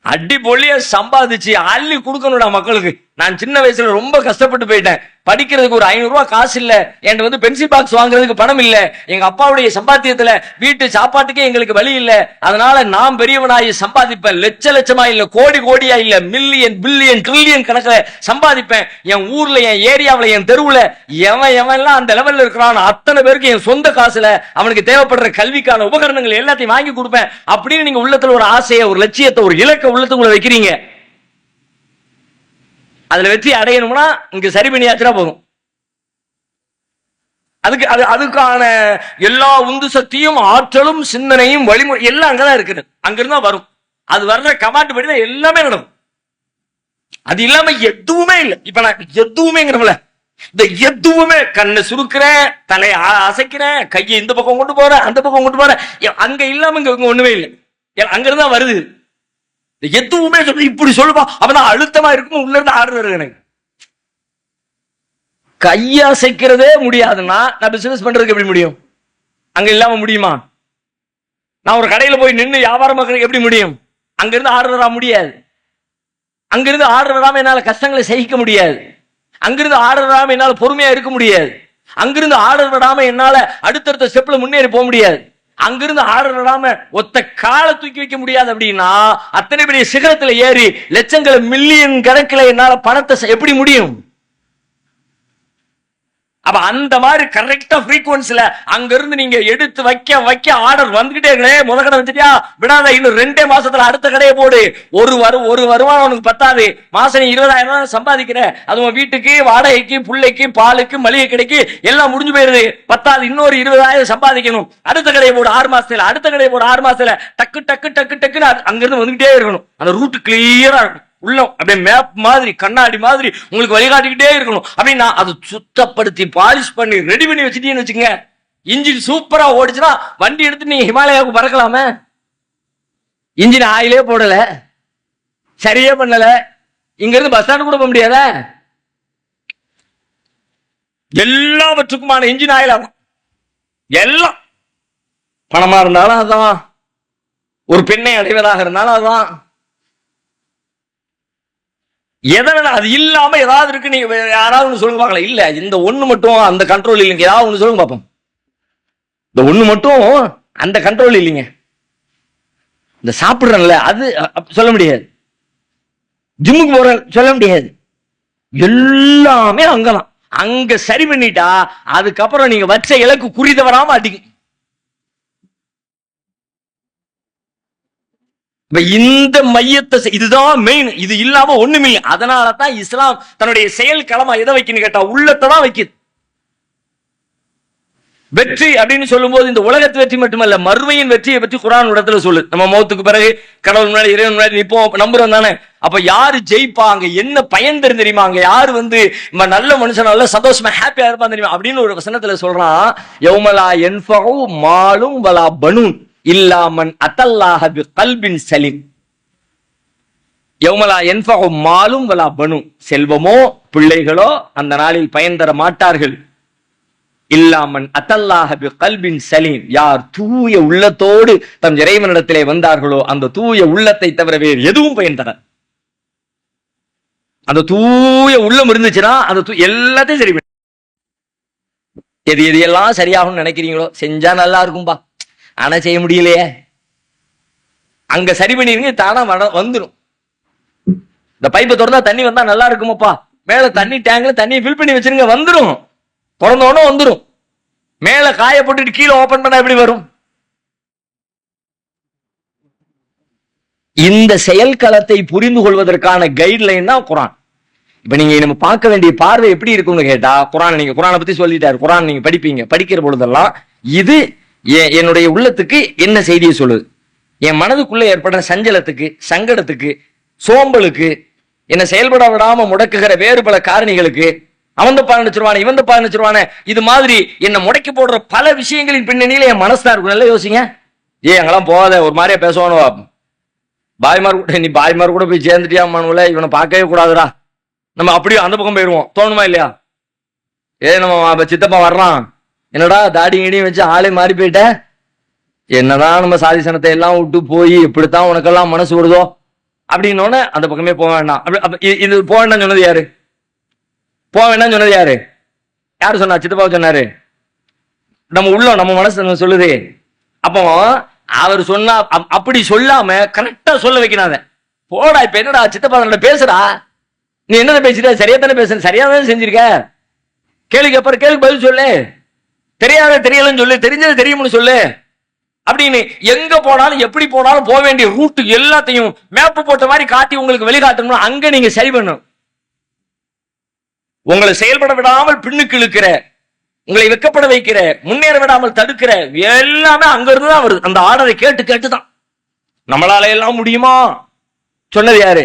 அடிப்பொழிய சம்பாதிச்சு அள்ளி கொடுக்கணும்டா மக்களுக்கு. நான் சின்ன வயசுல ரொம்ப கஷ்டப்பட்டு போயிட்டேன். படிக்கிறதுக்கு ஒரு 500 ரூபாய் காசு இல்ல, என்கிட்ட வந்து பென்சில் பாக்ஸ் வாங்குறதுக்கு பணம் இல்ல, எங்க அப்பாவுடைய சம்பாத்தியத்துல வீட்டு சாப்பாட்டுக்கே எங்களுக்கு வழி இல்ல. அதனால நான் பெரியவனாயி சம்பாதிப்பேன். லட்சமா இல்ல, கோடி கோடியா இல்ல, மில்லியன் பில்லியன் ட்ரில்லியன் கணக்குல சம்பாதிப்பேன். என் ஊர்ல, என் ஏரியாவில, என் தெருவுல எவன் எல்லாம் அந்த லெவல்ல இருக்கிறான் அத்தனை பேருக்கு என் சொந்த காசுல அவனுக்கு தேவைப்படுற கல்விக்கான உபகரணங்கள் எல்லாத்தையும் வாங்கி கொடுப்பேன் அப்படின்னு நீங்க உள்ளத்துல ஒரு ஆசையை, ஒரு லட்சியத்தை, ஒரு இலக்க உள்ளத்துக்குள்ள வைக்கிறீங்க. அதுல வெற்றி அடையணும்னா இங்க சரி பண்ணியாச்சுனா போதும். அதுக்கான எல்லா உந்து சக்தியும், ஆற்றலும், சிந்தனையும், வழிமுறை எல்லாம் அங்கதான் இருக்குது. அங்கிருந்தா வரும். அது வர்ற கமாண்ட் படி தான் எல்லாமே நடக்கும். அது இல்லாம எதுவுமே இல்லை. இப்ப நான் எதுவுமேங்கிறவங்கள இந்த எதுவுமே கண்ணை சுருக்கிறேன், தலையை அசைக்கிறேன், கையை இந்த பக்கம் கொண்டு போறேன், அந்த பக்கம் கொண்டு போறேன், அங்க இல்லாம இங்க ஒண்ணுமே இல்லை. அங்கிருந்தா வருது. எதுவுமே சொல்ல இப்படி சொல்லுவா, அப்பதான் அழுத்தமா இருக்கும். உள்ள இருந்து ஆடுறது எனக்கு கையசைக்கிறதே முடியாதுன்னா நான் பிசினஸ் பண்றதுக்கு எப்படி முடியும்? அங்க இல்லாம முடியுமா? நான் ஒரு கடையில போய் நின்று வியாபாரம் பார்க்கறதுக்கு எப்படி முடியும்? அங்கிருந்து ஆர்டர் வர முடியாது. அங்கிருந்து ஆர்டர் வராம என்னால கஷ்டங்களை சகிக்க முடியாது. அங்கிருந்து ஆர்டர் வராம என்னால பொறுமையா இருக்க முடியாது. அங்கிருந்து ஆர்டர் வராம என்னால அடுத்தடுத்த ஸ்டெப்ல முன்னேறி போக முடியாது. அங்கிருந்து ஆர்டர் வராம ஒத்த காலை தூக்கி வைக்க முடியாது. அப்படின்னா அத்தனை பெரிய சிகரத்துல ஏறி லட்சங்களை மில்லியன் கணக்கில் என்னால பணத்தை எப்படி முடியும்? அப்ப அந்த மாதிரி கரெக்டா ஃப்ரீக்வன்சில அங்க இருந்து நீங்க எடுத்து வைக்க வைக்க ஆர்டர் வந்துகிட்டே இருக்கே. முத கடை வச்சுட்டியா, விடாத, இன்னும் 2 மாசத்துல அடுத்த கடையை போடு. ஒரு வருமானம் உனக்கு பத்தாது. மாசம் 20,000 ரூபாய் சம்பாதிக்கிற, அதுவும் வீட்டுக்கு, வாடகைக்கு, பிள்ளைக்கு, பாலுக்கு, மளிகை கடைக்கு எல்லாம் முடிஞ்சு போயிருது. பத்தாது, இன்னொரு 20,000 சம்பாதிக்கணும். அடுத்த கடையை போடு 6 மாசத்துல, அடுத்த கடையை போடு 6 மாசத்துல. டக்கு டக்கு டக்கு டக்குன்னு அங்கிருந்து வந்துகிட்டே இருக்கணும். அந்த ரூட் கிளியரா இருக்கும். உள்ள அப்படியே மேப் மாதிரி, கண்ணாடி மாதிரி உங்களுக்கு வழிகாட்டிக்கிட்டே இருக்கணும். அப்படின்னா அது சுத்தப்படுத்தி பாலிஷ் பண்ணி ரெடி பண்ணி வச்சுட்டீங்கன்னு வச்சுங்க, இன்ஜின் சூப்பரா ஓடிச்சுன்னா வண்டி எடுத்து நீங்க ஹிமாலயாவுக்கு பறக்கலாமே. இன்ஜின் ஆயிலே போடல, சரியே பண்ணல, இங்க இருந்து பஸ் ஸ்டாண்ட் கூட போக முடியாத. எல்லாவற்றுக்குமான இன்ஜின் ஆயில் ஆகும். எல்லாம் பணமா இருந்தாலும் அதான், ஒரு பெண்ணை அடைவதாக இருந்தாலும் அதான், எதனால அது இல்லாம ஏதாவது இருக்கு, நீங்க யாராவது ஒண்ணு சொல்லுங்க பார்க்கலாம். இல்ல இந்த ஒண்ணு மட்டும் அந்த கண்ட்ரோல் இல்லைங்க, ஏதாவது ஒண்ணு சொல்லுங்க பார்ப்போம். இந்த ஒண்ணு மட்டும் அந்த கண்ட்ரோல் இல்லைங்க. இந்த சாப்பிடுறேன்ல அது சொல்ல முடியாது, ஜிம்முக்கு போற சொல்ல முடியாது, எல்லாமே அங்கதான். அங்க சரி பண்ணிட்டா அதுக்கப்புறம் நீங்க வச்ச இலக்கு குறி தவறாம அடிக்கும். இந்த மையத்தை இதுதான் மெயின், இது இல்லாம ஒண்ணுமில்லை. அதனாலதான் இஸ்லாம் தன்னுடைய செயல் களமா எதை வைக்கணும் கேட்டா உள்ளத்தை தான் வைக்குது. வெற்றி அப்படின்னு சொல்லும் போது இந்த உலகத்து வெற்றி மட்டுமல்ல, மறுமையின் வெற்றியை பற்றி குர்ஆன் இடத்துல சொல்லு. நம்ம மௌத்துக்கு பிறகு கடவுள் முன்னாடி இறைவன் முன்னாடி நிப்போம், நம்புறோம் தானே. அப்ப யாரு ஜெயிப்பாங்க, என்ன பயன் தெரியுமா, அங்க யாரு நல்ல மனுஷன், நல்ல சந்தோஷமா ஹாப்பியா இருப்பான் தெரியுமா அப்படின்னு ஒரு வசனத்துல சொல்றான். யௌமலா யன்ஃபஉ மாலும் வலா பனூன் இல்லா மன் அத்தல்லாஹ பிகல்பின் சலீம். யௌமலா யன்ஃபஉ மாலும் வலா பனூன், செல்வமோ பிள்ளைகளோ அந்த நாளில் பயன் தர மாட்டார்கள். இல்லாமன் அத்தல்லாஹ பிகல்பின் சலீம், யார் தூய உள்ளத்தோடு தம் இறைவனிடத்திலே வந்தார்களோ அந்த தூய உள்ளத்தை தவிர வேறு எதுவும் பயன் தர. அந்த தூய உள்ளம் இருந்துச்சுன்னா அந்த எல்லாத்தையும் சரி. எது எது எல்லாம் சரியாகும் நினைக்கிறீங்களோ செஞ்சா நல்லா இருக்கும்பா, ஆனா செய்ய முடியலையே, அங்க சரி பண்ணிருங்க, தானா வந்துடும். இந்த பைப்பை திறந்தா தண்ணி வந்தா நல்லா இருக்குமாப்பா, மேல தண்ணி டேங்க்ல தண்ணியை ஃபில் பண்ணி வச்சிருங்க, வந்துடும். திறந்தோட வந்துடும். மேல காய போட்டுட்டு கீழே ஓபன் பண்ணா எப்படி வரும்? இந்த செயல்களத்தை புரிந்து கொள்வதற்கான கைட்லைன் தான் குர்ஆன். இப்ப நீங்க நம்ம பார்க்க வேண்டிய பார்வை எப்படி இருக்கும்னு கேட்டா, குர்ஆன் நீங்க குர்ஆனை பத்தி சொல்லிட்டாரு, குர்ஆன் நீங்க படிப்பீங்க, படிக்கிற பொழுதெல்லாம் இது என்னுடைய உள்ளத்துக்கு என்ன செய்தியை சொல்லுது, என் மனதுக்குள்ள ஏற்படுற சஞ்சலத்துக்கு, சங்கடத்துக்கு, சோம்பலுக்கு, என்ன செயல்பட விடாம முடக்குகிற வேறு பல காரணிகளுக்கு, அவன் தப்பா நினைச்சிருவானே, இவன் தப்பா நினைச்சிருவானே, இது மாதிரி என்ன முடக்கி போடுற பல விஷயங்களின் பின்னணியில என் மனசுதான் இருக்கும். நல்லா யோசிங்க. அங்கெல்லாம் போகாத, ஒரு மாதிரியா பேசுவானு பாய்மார் கூட, நீ பாய்மார் கூட போய் சேர்ந்துட்டியா மனுல, இவனை பார்க்கவே கூடாதுடா, நம்ம அப்படியே அந்த பக்கம் போயிடுவோம், தோணுமா இல்லையா? நம்ம சித்தப்பா வர்றான், என்னடா தாடி இடியும் வச்சு ஆளே மாறி போயிட்ட, என்னதான் நம்ம சாதி சனத்தை எல்லாம் விட்டு போய் இப்படித்தான் உனக்கெல்லாம் மனசு வருதோ அப்படின்னோன்னு அந்த பக்கமே போக வேண்டாம். இது போக வேண்டாம் சொன்னது யாரு? போக வேண்டாம் சொன்னது யாரு? யாரு சொன்னா? சித்தப்பா சொன்னாரு. நம்ம உள்ள நம்ம மனசு சொல்லுது. அப்போ அவர் சொன்னா அப்படி சொல்லாம கரெக்டா சொல்ல வைக்கிறாங்க. போடா, இப்ப என்னடா சித்தப்பா பேசுறா, நீ என்னதான் பேசிட்ட, சரியா தானே பேசுற, சரியா தானே செஞ்சிருக்க, கேள்விக்கு அப்புறம் கேள்வி பதில் சொல்லு, தெரியாத தெரியலன்னு சொல்லு, தெரிஞ்சது தெரியும்னு சொல்லு அப்படின்னு. எங்க போனாலும் எப்படி போனாலும் போக வேண்டிய ரூட் எல்லாத்தையும் மேப் போட்ட மாதிரி காட்டி உங்களுக்கு வெளிக்காட்டணும். அங்க நீங்க சரி பண்ணும். உங்களை செயல்பட விடாமல் பின்னுக்கு இழுக்கிற, உங்களை வெக்கப்பட வைக்கிற, முன்னேற விடாமல் தடுக்கிற எல்லாமே அங்க இருந்துதான் வருது. அந்த ஆர்டரை கேட்டு கேட்டுதான். நம்மளால எல்லாம் முடியுமா சொன்னது யாரு?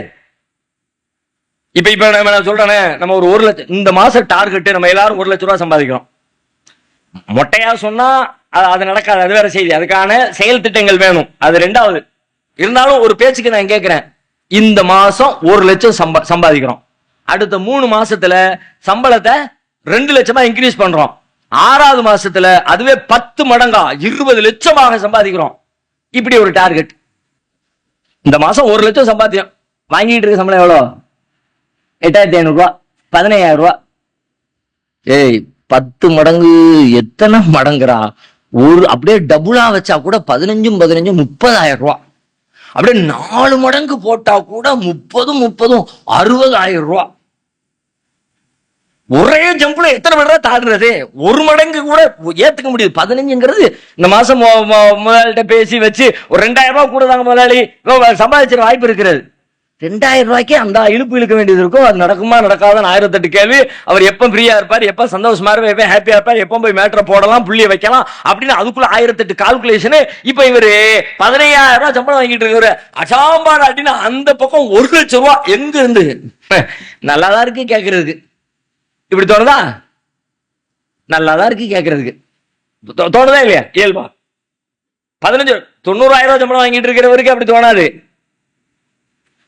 இப்ப நான் சொல்றேனே, நம்ம ஒரு 1 லட்சம் இந்த மாசம் டார்கெட், நம்ம எல்லாரும் 1 லட்சம் ரூபாய் சம்பாதிக்கிறோம். மொட்டையா சொன்னா அது நடக்காது, அது வேற செய்தி. அதுக்கான செயல் திட்டங்கள் வேணும், அது ரெண்டாவது. இருந்தாலும் ஒரு பேச்சுக்கு நான் கேட்கிறேன், இந்த மாசம் 1 லட்சம் சம்பாதிக்கிறோம், அடுத்த 3 மாசத்துல சம்பளத்தை 2 லட்சமா இன்க்ரீஸ் பண்றோம், 6வது மாசத்துல அதுவே 10 மடங்கா 20 லட்சமாக சம்பாதிக்கிறோம். இப்படி ஒரு டார்கெட். இந்த மாசம் 1 லட்சம் சம்பாத்தியம், வாங்கிட்டு இருக்க சம்பளம் எவ்வளோ? 8500 ரூபாய், 15000 ரூபாய். 10 மடங்கு எத்தனை மடங்குறா? அப்படியே டபுளா வச்சா கூட 15 30,000 ரூபாய். அப்படியே 4 மடங்கு போட்டா கூட 30 60,000 ரூபாய். ஒரே ஜம்ப்ல எத்தனை மடங்கா தாடுறது? 1 மடங்கு கூட ஏத்துக்க முடியுது. 15ங்கிறது இந்த மாசம் முதலாளிகிட்ட பேசி வச்சு ஒரு 2000 ரூபாய் கூட தாங்க முதலாளி சம்பாதிச்சிட வாய்ப்பு இருக்கிறது. 2000 ரூபாய்க்கே அந்த இழுப்பு இழுக்க வேண்டியது இருக்கும். அது நடக்குமா நடக்காதான் 1008 கேள்வி. அவர் எப்ப ஃப்ரீயா இருப்பார், எப்ப சந்தோஷமா இருப்பார், எப்ப ஹாப்பியா இருப்பார், எப்ப போய் மேட்டரை போடலாம், புள்ளிய வைக்கலாம் அப்படின்னு அதுக்குள்ள 1008 கால்குலேஷன். இப்ப இவரு 15,000 ரூபாய் சம்பளம் வாங்கிட்டு இருக்காரு. அசாம்பாடு அப்படின்னு அந்த பக்கம் 1 லட்சம் ரூபாய் எங்க இருந்து? நல்லாதான் இருக்கு கேட்கறதுக்கு. இப்படி தோணுதா? நல்லாதான் இருக்கு கேட்கறதுக்கு. தோணுதா இல்லையா? இயல்பா 90,000 ரூபாய் சம்பளம் வாங்கிட்டு இருக்கிறவருக்கு அப்படி தோணாது.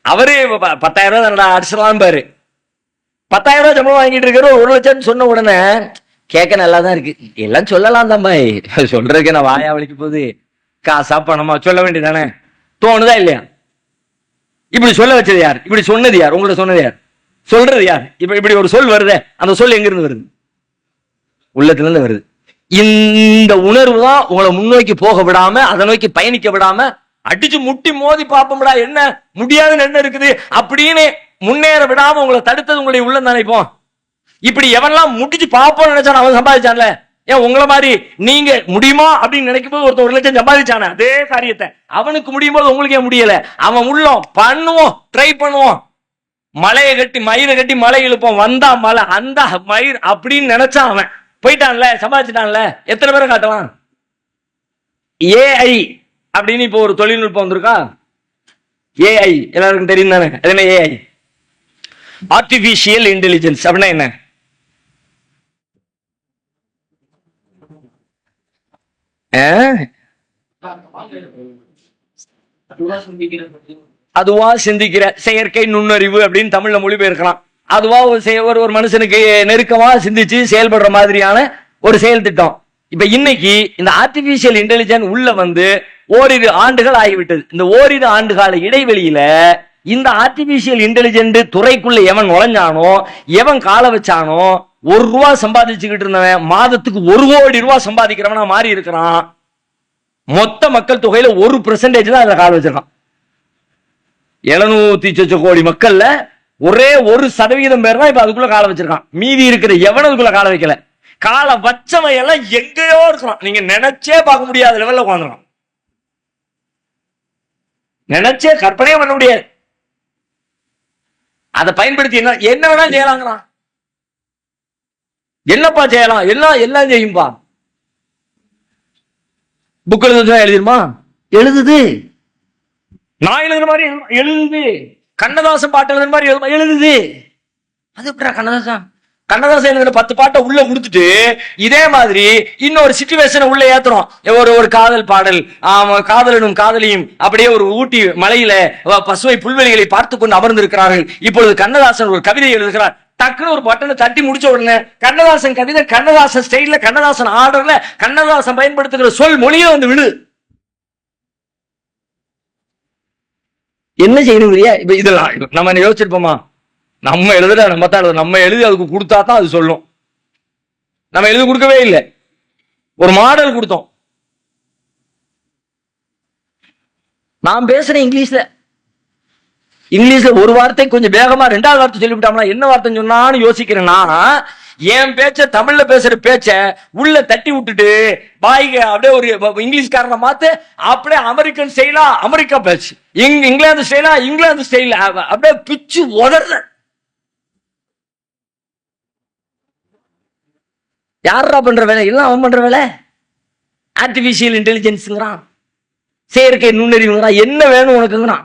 அவரு 10,000 ரூபாய் அடிச்சலாம் பாரு. 10,000 ரூபாய் சம்பளம் வாங்கிட்டு இருக்கிற 1 லட்சம் சொன்ன உடனே கேட்க நல்லா தான் இருக்கு. எல்லாம் சொல்லலாம் தான் பாய், சொல்றதுக்கு நான் வாயா வலிக்கு போகுது, காசா பணமா சொல்ல வேண்டியதானே? தோணுதா இல்லையா? இப்படி சொல்ல வச்சது யார்? இப்படி சொன்னது யார்? உங்கள்ட்ட சொன்னது யார்? சொல்றது யார்? இப்ப இப்படி ஒரு சொல் வருது, அந்த சொல் எங்க இருந்து வருது? உள்ளத்துல இருந்து வருது. இந்த உணர்வு தான் உங்களை முன்னோக்கி போக விடாம, அதை நோக்கி பயணிக்க விடாம, அடிச்சு முட்டி மோதி பாப்போம்டா என்ன முடியாதுன்னு என்ன இருக்குது அப்படின்னு முன்னேற விடாம உங்களை தடுத்தது உங்களுடைய உள்ளம் நினைப்போம். இப்படி எவன்லாம் முடிச்சு பாப்போம்னு நினைச்சான் அவன் சம்பாதிச்சான்ல. ஏன் உங்களை மாதிரி நீங்க முடியுமா அப்படின்னு நினைக்கும் போது ஒருத்தர் 1 லட்சம் சம்பாதிச்சானே அதே காரியத்தை அவனுக்கு முடியும் போது உங்களுக்கு ஏன் முடியல? அவன் உள்ளம் பண்ணுவோம், ட்ரை பண்ணுவோம், மலையை கட்டி மயிரை கட்டி மலை இழுப்போம், வந்தா மலை அந்த மயிர் அப்படின்னு நினைச்சான் அவன் போயிட்டான்ல, சம்பாதிச்சிட்டான்ல. எத்தனை பேரை காட்டலாம்? ஏஐ அப்படின்னு இப்போ ஒரு தொழில்நுட்பம் வந்திருக்கா. ஏஐ எல்லாருக்கும் தெரியும் தானே? அது என்ன ஏஐ? ஆர்டிபிஷியல் இன்டெலிஜென்ஸ் அப்படின்னா என்ன? அதுவா சிந்திக்கிற செயற்கை நுண்ணறிவு அப்படின்னு தமிழ்ல மொழிபெயர்க்கலாம். அதுவா ஒரு மனுஷனுக்கு நெருக்கமா சிந்திச்சு செயல்படுற மாதிரியான ஒரு செயல் திட்டம். இப்ப இன்னைக்கு இந்த ஆர்டிபிஷியல் இன்டெலிஜென்ஸ் உள்ள வந்து ஓரிரு ஆண்டுகள் ஆகிவிட்டது. இந்த ஓரிரு ஆண்டுகால இடைவெளியில இந்த ஆர்டிபிஷியல் இன்டெலிஜென்ட் துறைக்குள்ள எவன் நுழைஞ்சானோ, எவன் கால வச்சானோ, ₹1 சம்பாதிச்சுக்கிட்டு இருந்தவன் மாதத்துக்கு ₹1 கோடி சம்பாதிக்கிறவனா மாறி இருக்கிறான். மொத்த மக்கள் தொகையில 1% தான் அதுல கால வச்சிருக்கான். 700 கோடி மக்கள்ல ஒரே 1% பேர் தான் இப்ப அதுக்குள்ள கால வச்சிருக்கான். மீதி இருக்கிற எவன் அதுக்குள்ள கால வைக்கல. கால வச்சவன் எல்லாம் எங்கேயோ இருக்கலாம். நீங்க நினைச்சே பார்க்க முடியாத லெவல்ல உட்காந்துருக்கான். நினைச்சே கற்பனையே பண்ண முடியாது. அதை பயன்படுத்தி என்ன வேணா செய்யலாங்கிறான். என்னப்பா செய்யலாம்? எல்லாம் செய்யும்பா. புக் எழுதிருமா? எழுதுது. நான் எழுதுற மாதிரி எழுதுது. கண்ணதாசன் பாட்டு எழுதுற மாதிரி எழுதுது. அது எப்படா கண்ணதாசன் எழுதுற 10 பாட்டை உள்ள கொடுத்துட்டு இதே மாதிரி இன்னொரு சிச்சுவேஷனை உள்ள ஏத்துறோம். ஒரு காதல் பாடல், காதலனும் காதலியும் அப்படியே ஒரு ஊட்டி மலையில பசுமை புல்வெளிகளை பார்த்து கொண்டு அமர்ந்திருக்கிறார்கள். இப்பொழுது கண்ணதாசன் ஒரு கவிதை எழுதுகிறார். டக்குன்னு ஒரு பட்டனை தட்டி முடிச்ச உடனே கண்ணதாசன் கவிதை, கண்ணதாசன் ஸ்டைல்ல, கண்ணதாசன் ஆர்டர்ல, கண்ணதாசன் பயன்படுத்துகிற சொல் மொழியே வந்து விடு. என்ன செய்யணும்? இப்ப இதெல்லாம் நம்ம என்ன யோசிச்சிருப்போமா? நம்ம எழுதுற நம்ம எழுதி அதுக்கு கொடுத்தா தான் அது சொல்லும். நம்ம எழுதி கொடுக்கவே இல்லை. ஒரு மாடல் கொடுத்தோம். நான் பேசுறேன் இங்கிலீஷ்ல ஒரு வார்த்தை கொஞ்சம் வேகமா 2வது வார்த்தை சொல்லிவிட்டோம்னா என்ன வார்த்தை சொன்னான்னு யோசிக்கிறேன்னா, என் பேச்ச தமிழ்ல பேசுற பேச்ச உள்ள தட்டி விட்டுட்டு பாய்க அப்படியே ஒரு இங்கிலீஷ்காரனை மாத்து, அப்படியே அமெரிக்கன் ஸ்டைலா அமெரிக்கா பேச்சு, இங்கிலாந்து ஸ்டைலா இங்கிலாந்து ஸ்டைல அப்படியே பிச்சு உதற. யாரா பண்ற வேலை? எல்லாம் அவன் பண்ற வேலை. ஆர்டிபிஷியல் இன்டெலிஜென்ஸ்ங்கிறான், செயற்கை நுண்ணறிவுங்கிறான். என்ன வேணும் உனக்குங்கிறான்.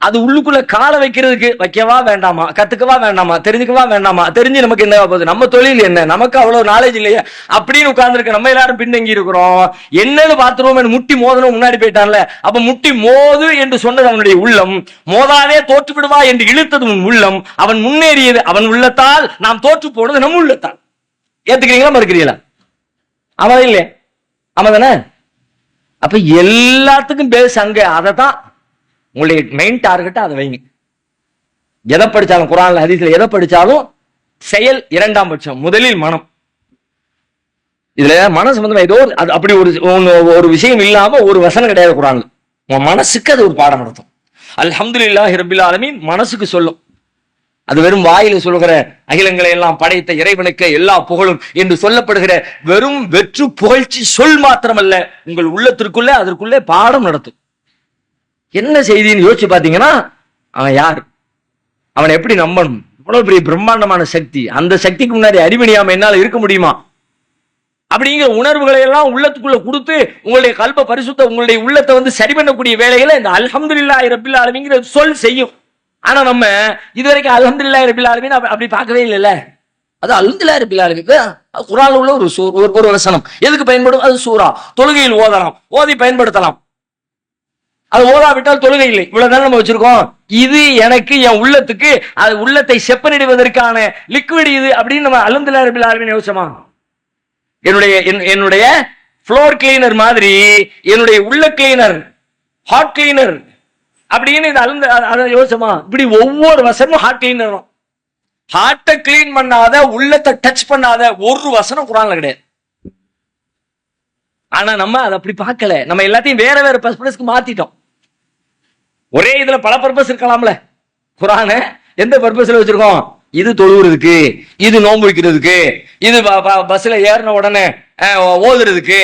அது உள்ளுக்குள்ள கால வைக்கிறதுக்கு வைக்கவா வேண்டாமா? கத்துக்கவா வேண்டாமா? தெரிஞ்சுக்கவா வேண்டாமா? தெரிஞ்சு நமக்கு என்ன போகுது? நம்ம தொழில் என்ன? நமக்கு அவ்வளவு நாலேஜ் இல்லையா அப்படின்னு உட்கார்ந்துருக்க நம்ம எல்லாரும் பின்தங்கி இருக்கிறோம். என்னன்னு பாத்துருவோம். முட்டி மோதணும் முன்னாடி போயிட்டான்ல. அப்ப முட்டி மோது என்று சொன்னது அவனுடைய உள்ளம். மோதாதே தோற்று விடுவா என்று இழுத்தது உன் உள்ளம். அவன் முன்னேறியது அவன் உள்ளத்தால். நாம் தோற்று போனது நம்ம உள்ளத்தால். ஏத்துக்கிறீங்களா மறுக்கிறீங்களா? அவன் இல்லையா? அவன் தானே. அப்ப எல்லாத்துக்கும் பேஸ் அங்க. அததான் உங்களுடைய மெயின் டார்கெட். அதை வைங்க. எதை படிச்சாலும் குர்ஆன்ல ஹதீஸ்ல எதை படிச்சாலும் செயல் 2ஆம் பட்சம், முதலில் மனம். இதுல மன சம்பந்தமா ஏதோ அப்படி ஒரு விஷயம் இல்லாம ஒரு வசனம் கிடையாது குர்ஆன்ல. உன் மனசுக்கு அது ஒரு பாடம் நடத்தும். அல்ஹம்துலில்லாஹி ரப்பில் ஆலமீன் மனசுக்கு சொல்லும். அது வெறும் வாயில சொல்லுகிற அகிலங்களை எல்லாம் படைத்த இறைவனுக்கு எல்லா புகழும் என்று சொல்லப்படுகிற வெறும் வெற்று புகழ்ச்சி சொல் மாத்திரமல்ல, உங்கள் உள்ளத்திற்குள்ளே அதற்குள்ளே பாடம் நடத்தும். என்ன செய்தின்னு யோசிச்சு பாத்தீங்கன்னா, அவன் யார், அவனை எப்படி நம்பணும்? இவ்வளவு பெரிய பிரம்மாண்டமான சக்தி. அந்த சக்திக்கு முன்னாடி அடிபணியாம என்னால இருக்க முடியுமா அப்படிங்கிற உணர்வுகளை எல்லாம் உள்ளத்துக்குள்ள கொடுத்து உங்களுடைய கல்ப பரிசுத்த உங்களுடைய உள்ளத்தை வந்து சரி பண்ணக்கூடிய வேலைகளை இந்த அல்ஹம்துலில்லாஹி ரப்பில் ஆலமீன்ங்கிற சொல் செய்யும். ஆனா நம்ம இதுவரைக்கும் அல்ஹம்துலில்லாஹி ரப்பில் ஆலமீன் அப்படி பார்க்கவே இல்லைல்ல. அது அல்ஹம்துலில்லாஹி ரப்பில் ஆலமீன் குர்ஆன்ல உள்ள ஒரு வசனம். எதுக்கு பயன்படும்? அது சூரா. தொழுகையில் ஓதலாம், ஓதி பயன்படுத்தலாம். அது ஓதாவிட்டால் தொழுகை இல்லை. இவ்வளவுதான் நம்ம வச்சிருக்கோம். இது எனக்கு என் உள்ளத்துக்கு அது உள்ளத்தை செப்பனிடுவதற்கான லிக்விட் இது அப்படின்னு நம்ம அல்ஹம்துலில்லாஹி ரப்பில் ஆலமீன் யோசிச்சோமா? என்னுடைய ஃப்ளோர் கிளீனர் மாதிரி என்னுடைய உள்ள கிளீனர், ஹாட் கிளீனர், அப்படின்னு இது அதை யோசிச்சோமா? இப்படி ஒவ்வொரு வசனமும் ஹார்ட் கிளீன் பண்ணணும். ஹார்ட்டை கிளீன் பண்ணாத, உள்ளத்தை டச் பண்ணாத ஒரு வசனம் குர்ஆன்ல கிடையாது. ஆனா நம்ம அதை அப்படி பார்க்கல. நம்ம எல்லாத்தையும் வேற வேற பர்பஸ்க்கு மாத்திட்டோம். ஒரே இதுல பல பர்பஸ் இருக்கலாம்ல. குர்ஆனை எந்த பர்பஸ்ல வச்சிருக்கோம்? இது தொழுகிறதுக்கு, இது நோன்பு வைக்கிறதுக்கு, இது பஸ்ல ஏறின உடனே ஓதுறதுக்கு.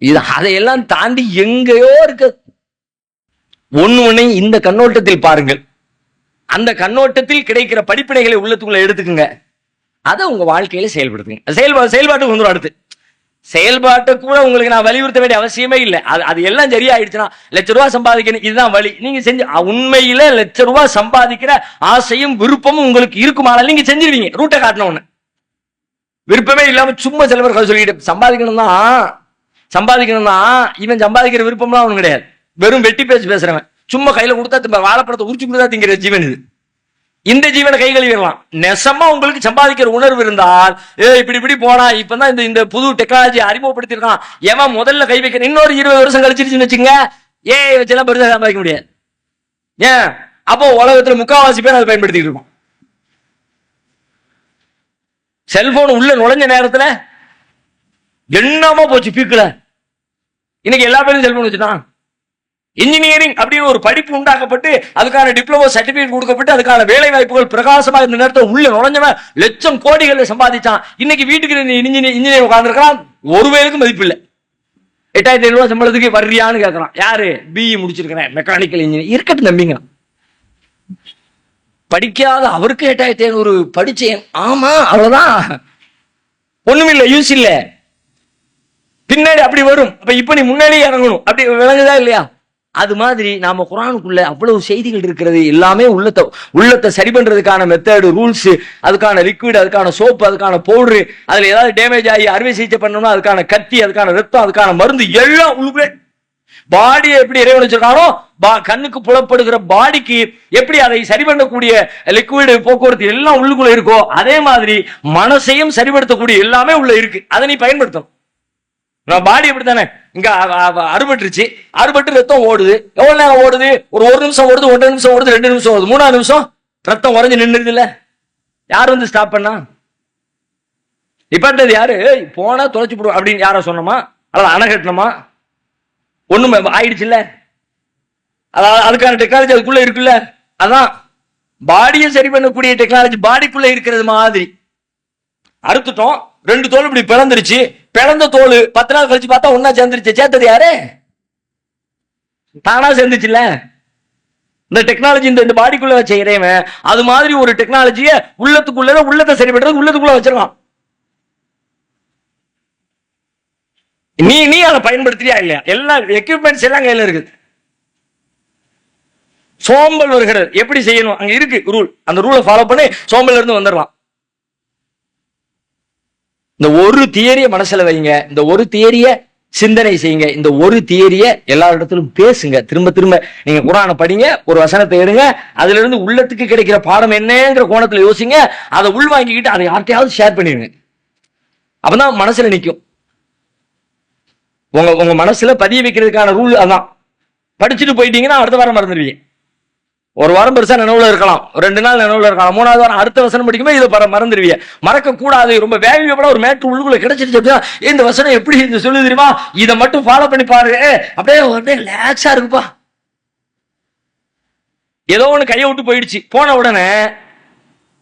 இது அதையெல்லாம் தாண்டி எங்கேயோ இருக்கு. ஒண்ணு இந்த கண்ணோட்டத்தில் பாருங்கள். அந்த கண்ணோட்டத்தில் கிடைக்கிற படிப்பினைகளை உள்ளத்துக்குள்ள எடுத்துக்குங்க. அதை உங்க வாழ்க்கையில செயல்படுத்துங்க. செயல்பாட்டுக்கு வந்துடும். அடுத்து செயல்பாட்டை கூட உங்களுக்கு நான் வலியுறுத்த வேண்டிய அவசியமே இல்லை. அது எல்லாம் சரியாயிடுச்சுன்னா ₹1,00,000 சம்பாதிக்கணும், இதுதான் வழி. நீங்க செஞ்சு உண்மையில ₹1,00,000 சம்பாதிக்கிற ஆசையும் விருப்பமும் உங்களுக்கு இருக்குமானால் நீங்க செஞ்சிருவீங்க. ரூட்டை காட்டணும். ஒண்ணு விருப்பமே இல்லாம சும்மா சில பேர் சொல்லிட்டு சம்பாதிக்கணும் தான் இவன் சம்பாதிக்கிற விருப்பம்லாம் அவனு கிடையாது. வெறும் வெட்டி பேசுறவன். சும்மா கையில கொடுத்தா வாழைப்பழத்தை உரிச்சு கொடுத்தா திங்கிற ஜீவன் இது. இந்த ஜீவனை கை கழுவிடலாம். நெசமா உங்களுக்கு சம்பாதிக்கிற உணர்வு இருந்தால் இப்படி போனா இப்பதான் இந்த புது டெக்னாலஜி அறிமுகப்படுத்திருக்கான், எவன் முதல்ல கை வைக்க இன்னொரு 20 வருஷம் கழிச்சிருச்சுன்னு வச்சுங்க, வச்செல்லாம் பெருசா சம்பாதிக்க முடியாது. ஏன்? அப்போ உலகத்துல முக்காவாசி பேர் அதை பயன்படுத்திட்டு இருக்கோம். செல்போன் உள்ள நுழைஞ்ச நேரத்துல என்னமா போச்சு பீக்குல. இன்னைக்கு எல்லா பேரும் செல்போன் வச்சுட்டான். இன்ஜினியரிங் அப்படின்னு ஒரு படிப்பு உண்டாக்கப்பட்டு அதுக்கான டிப்ளமோ சர்டிபிகேட் கொடுக்கப்பட்டு அதுக்கான வேலை வாய்ப்புகள் பிரகாசமா இந்த நேரத்தில் உள்ள நுழைஞ்சவன் லட்சம் கோடிகளை சம்பாதிச்சான். இன்னைக்கு வீட்டுக்கு இன்ஜினியர் உட்கார்ந்துருக்கான், ஒரு வேலுக்கு மதிப்பு இல்லை. ₹8,500 சம்பளத்துக்கு வர்றியான்னு கேட்கறான். யாரு? பிஇ முடிச்சிருக்கிறேன், மெக்கானிக்கல் இன்ஜினியர். இருக்கட்டும் நம்பிங்க. படிக்காத அவருக்கு 8,500 படிச்சேன். ஆமா, அவ்வளவுதான், ஒண்ணுமில்லை, யூஸ் இல்ல. பின்னாடி அப்படி வரும். அப்ப இப்ப நீ முன்னாடியே இறங்கணும். அப்படி விளங்குதா இல்லையா? அது மாதிரி நாம குர்ஆனுக்குள்ள அவ்வளவு செய்திகள் இருக்கிறது. எல்லாமே உள்ளத்தை சரி பண்றதுக்கான மெத்தட், ரூல்ஸ், அதுக்கான லிக்விட், அதுக்கான சோப்பு, அதுக்கான பவுடரு, அதுல ஏதாவது டேமேஜ் ஆகி அறுவை சிகிச்சை பண்ணணும்னா அதுக்கான கத்தி, அதுக்கான ரத்தம், அதுக்கான மருந்து எல்லாம் உள்ளுக்குள்ளே. பாடியை எப்படி இறைவன் வச்சிருக்கானோ கண்ணுக்கு புலப்படுகிற பாடிக்கு எப்படி அதை சரி பண்ணக்கூடிய லிக்விட், போக்குவரத்து எல்லாம் உள்ளுக்குள்ள இருக்கோ அதே மாதிரி மனசையும் சரிபடுத்தக்கூடிய எல்லாமே உள்ள இருக்கு. அதை நீ பயன்படுத்தணும். பாடி எப்படித்தானே, இங்க அறுபட்டு ரத்தம் ஓடுது. எவ்வளவு நேரம் ஓடுது? ஒரு நிமிஷம் ஓடுது, 1.5 நிமிஷம் ஓடுது, 2 நிமிஷம் ஓடுது, 3ஆவது நிமிஷம் ரத்தம் உறைஞ்சு நின்றுது இல்ல. யார் வந்து ஸ்டாப் பண்ணா? இப்ப யாரு போனா தொலைச்சு போடுவோம் அப்படின்னு யார சொன்னோமா? அல்லது அணை கட்டணுமா? ஒண்ணும் ஆயிடுச்சு இல்ல. அதாவது அதுக்கான டெக்னாலஜி அதுக்குள்ள இருக்குல்ல. அதான் பாடியை சரி பண்ணக்கூடிய டெக்னாலஜி பாடிக்குள்ள இருக்கிறது மாதிரி. அறுத்துட்டோம், 2 தோல் இப்படி பிளந்துருச்சு. பிளந்த தோல் 10 நாள் கழிச்சு பார்த்தா ஒன்னா சேர்ந்துருச்சு. சேர்த்தது யாரு? தானா சேர்ந்துச்சுல்ல. இந்த டெக்னாலஜி இந்த பாடிக்குள்ள வச்ச இறைவன் அது மாதிரி ஒரு டெக்னாலஜியை உள்ளத்தை சரி பண்றது உள்ளத்துக்குள்ள வச்சிருக்கான். நீ அதை பயன்படுத்தியா இல்லையா? எல்லா எக்யூப்மெண்ட்ஸ் எல்லாம் கையில இருக்குது. சோம்பல் வருகிறது, எப்படி செய்யணும் அங்க இருக்கு ரூல். அந்த ரூலை ஃபாலோ பண்ணி சோம்பல் இருந்து வந்துடலாம். இந்த ஒரு தியரிய மனசுல வைங்க, இந்த ஒரு தியரிய சிந்தனை செய்யுங்க, இந்த ஒரு தியரிய எல்லா இடத்திலும் பேசுங்க. திரும்ப திரும்ப நீங்க குர்ஆனை படிங்க, ஒரு வசனத்தை எடுங்க, அதுல இருந்து உள்ளத்துக்கு கிடைக்கிற பாடம் என்னங்கிற கோணத்துல யோசிங்க. அதை உள்வாங்கிக்கிட்டு அதை யார்ட்டையாவது ஷேர் பண்ணிடுங்க. அப்பதான் மனசுல நிற்கும். உங்க மனசுல பதிய வைக்கிறதுக்கான ரூல் அதான். படிச்சுட்டு போயிட்டீங்கன்னா அடுத்த வாரம் மறந்துடுவீங்க. ஒரு வாரம் பெருசா நினைவுல இருக்கலாம், 2 நாள் நினைவுல இருக்கலாம், 3ஆவது வாரம் அடுத்த வசனம் படிக்கும்போது இதை மறந்துடுவீங்க. மறக்க கூடாது. ரொம்ப வேகப்பட ஒரு மேட்ரு உள்ளுக்குள்ள கிடைச்சிருச்சு அப்படின்னா இந்த வசனம் எப்படி இந்த சொல்லு தெரியுமா, இதை மட்டும் ஃபாலோ பண்ணி பாருங்க, அப்படியே ரிலாக்ஸா இருக்குப்பா. ஏதோ ஒண்ணு கையை விட்டு போயிடுச்சு, போன உடனே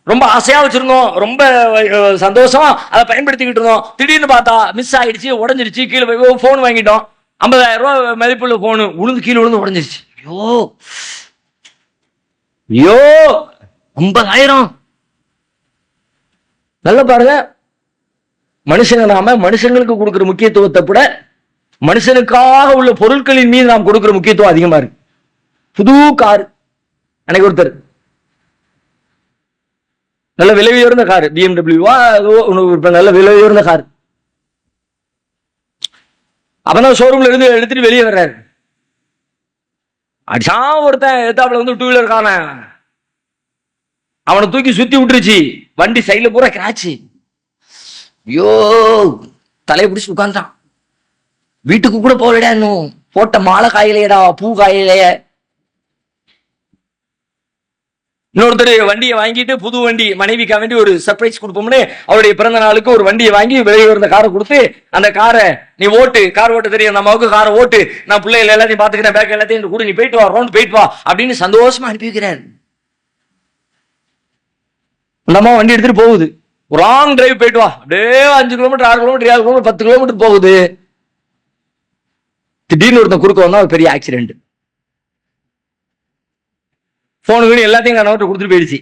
ரொம்ப ஆசையா வச்சிருந்தோம், ரொம்ப சந்தோஷமா அதை பயன்படுத்திக்கிட்டு இருந்தோம். திடீர்னு பார்த்தா மிஸ் ஆயிடுச்சு, உடஞ்சிருச்சு, கீழே போய் போன் வாங்கிட்டோம். 50,000 மதிப்புள்ள போனு கீழே விழுந்து உடஞ்சிருச்சு. ஐயோ 50,000. நல்ல பாருங்க, மனுஷங்களுக்கு கொடுக்கிற முக்கியத்துவத்தை விட மனுஷனுக்காக உள்ள பொருட்களின் மீது நாம் கொடுக்கிற முக்கியத்துவம் அதிகமா இருக்கு. புது கார் அன்னைக்கு ஒருத்தர் நல்ல விலை உயர்ந்த கார், BMW நல்ல விலை உயர்ந்த கார். அப்பதான் ஷோரூம்ல இருந்து எடுத்துட்டு வெளியே வர்றாரு. அடிச்சா ஒருத்தன் எத்தாப்புல வந்து 2 வீலர் காண, அவனை தூக்கி சுத்தி விட்டுருச்சு. வண்டி சைட்ல பூரா கிராச்சு. ஐயோ தலையை பிடிச்சு உட்கார்ந்தான். வீட்டுக்கு கூட போகலடா, இன்னும் போட்ட மாலை காயிலையடா, பூ காயிலைய. இன்னொருத்தர் வண்டியை வாங்கிட்டு புது வண்டி மனைவிக்கா வேண்டி ஒரு சர்ப்ரைஸ் கொடுப்போம்னு அவருடைய பிறந்த நாளுக்கு ஒரு வண்டியை வாங்கி வெளியே இருந்த காரை கொடுத்து, அந்த காரை நீ ஓட்டு, கார் ஓட்ட தெரியும் அந்த அம்மாவுக்கு, காரை ஓட்டு, நான் பிள்ளைகள் எல்லாத்தையும் பாத்துக்கிறேன், பேக் எல்லாத்தையும் கூட, நீ போயிட்டு வா, ரவுண்ட் போயிட்டு வா அப்படின்னு சந்தோஷமா அனுப்பி வைக்கிறார். அந்த அம்மா வண்டி எடுத்துட்டு போகுது, ஒரு லாங் டிரைவ் போயிட்டு வா, அப்படியே 5 கிலோமீட்டர் 6 கிலோமீட்டர் 7 கிலோமீட்டர் 10 கிலோமீட்டர் போகுது. திடீர்னு ஒருத்தன் குறுக்க வந்தா ஒரு பெரிய ஆக்சிடென்ட். போனுக்கு எல்லாத்தையும் கணவர்கிட்ட கொடுத்துட்டு போயிடுச்சு.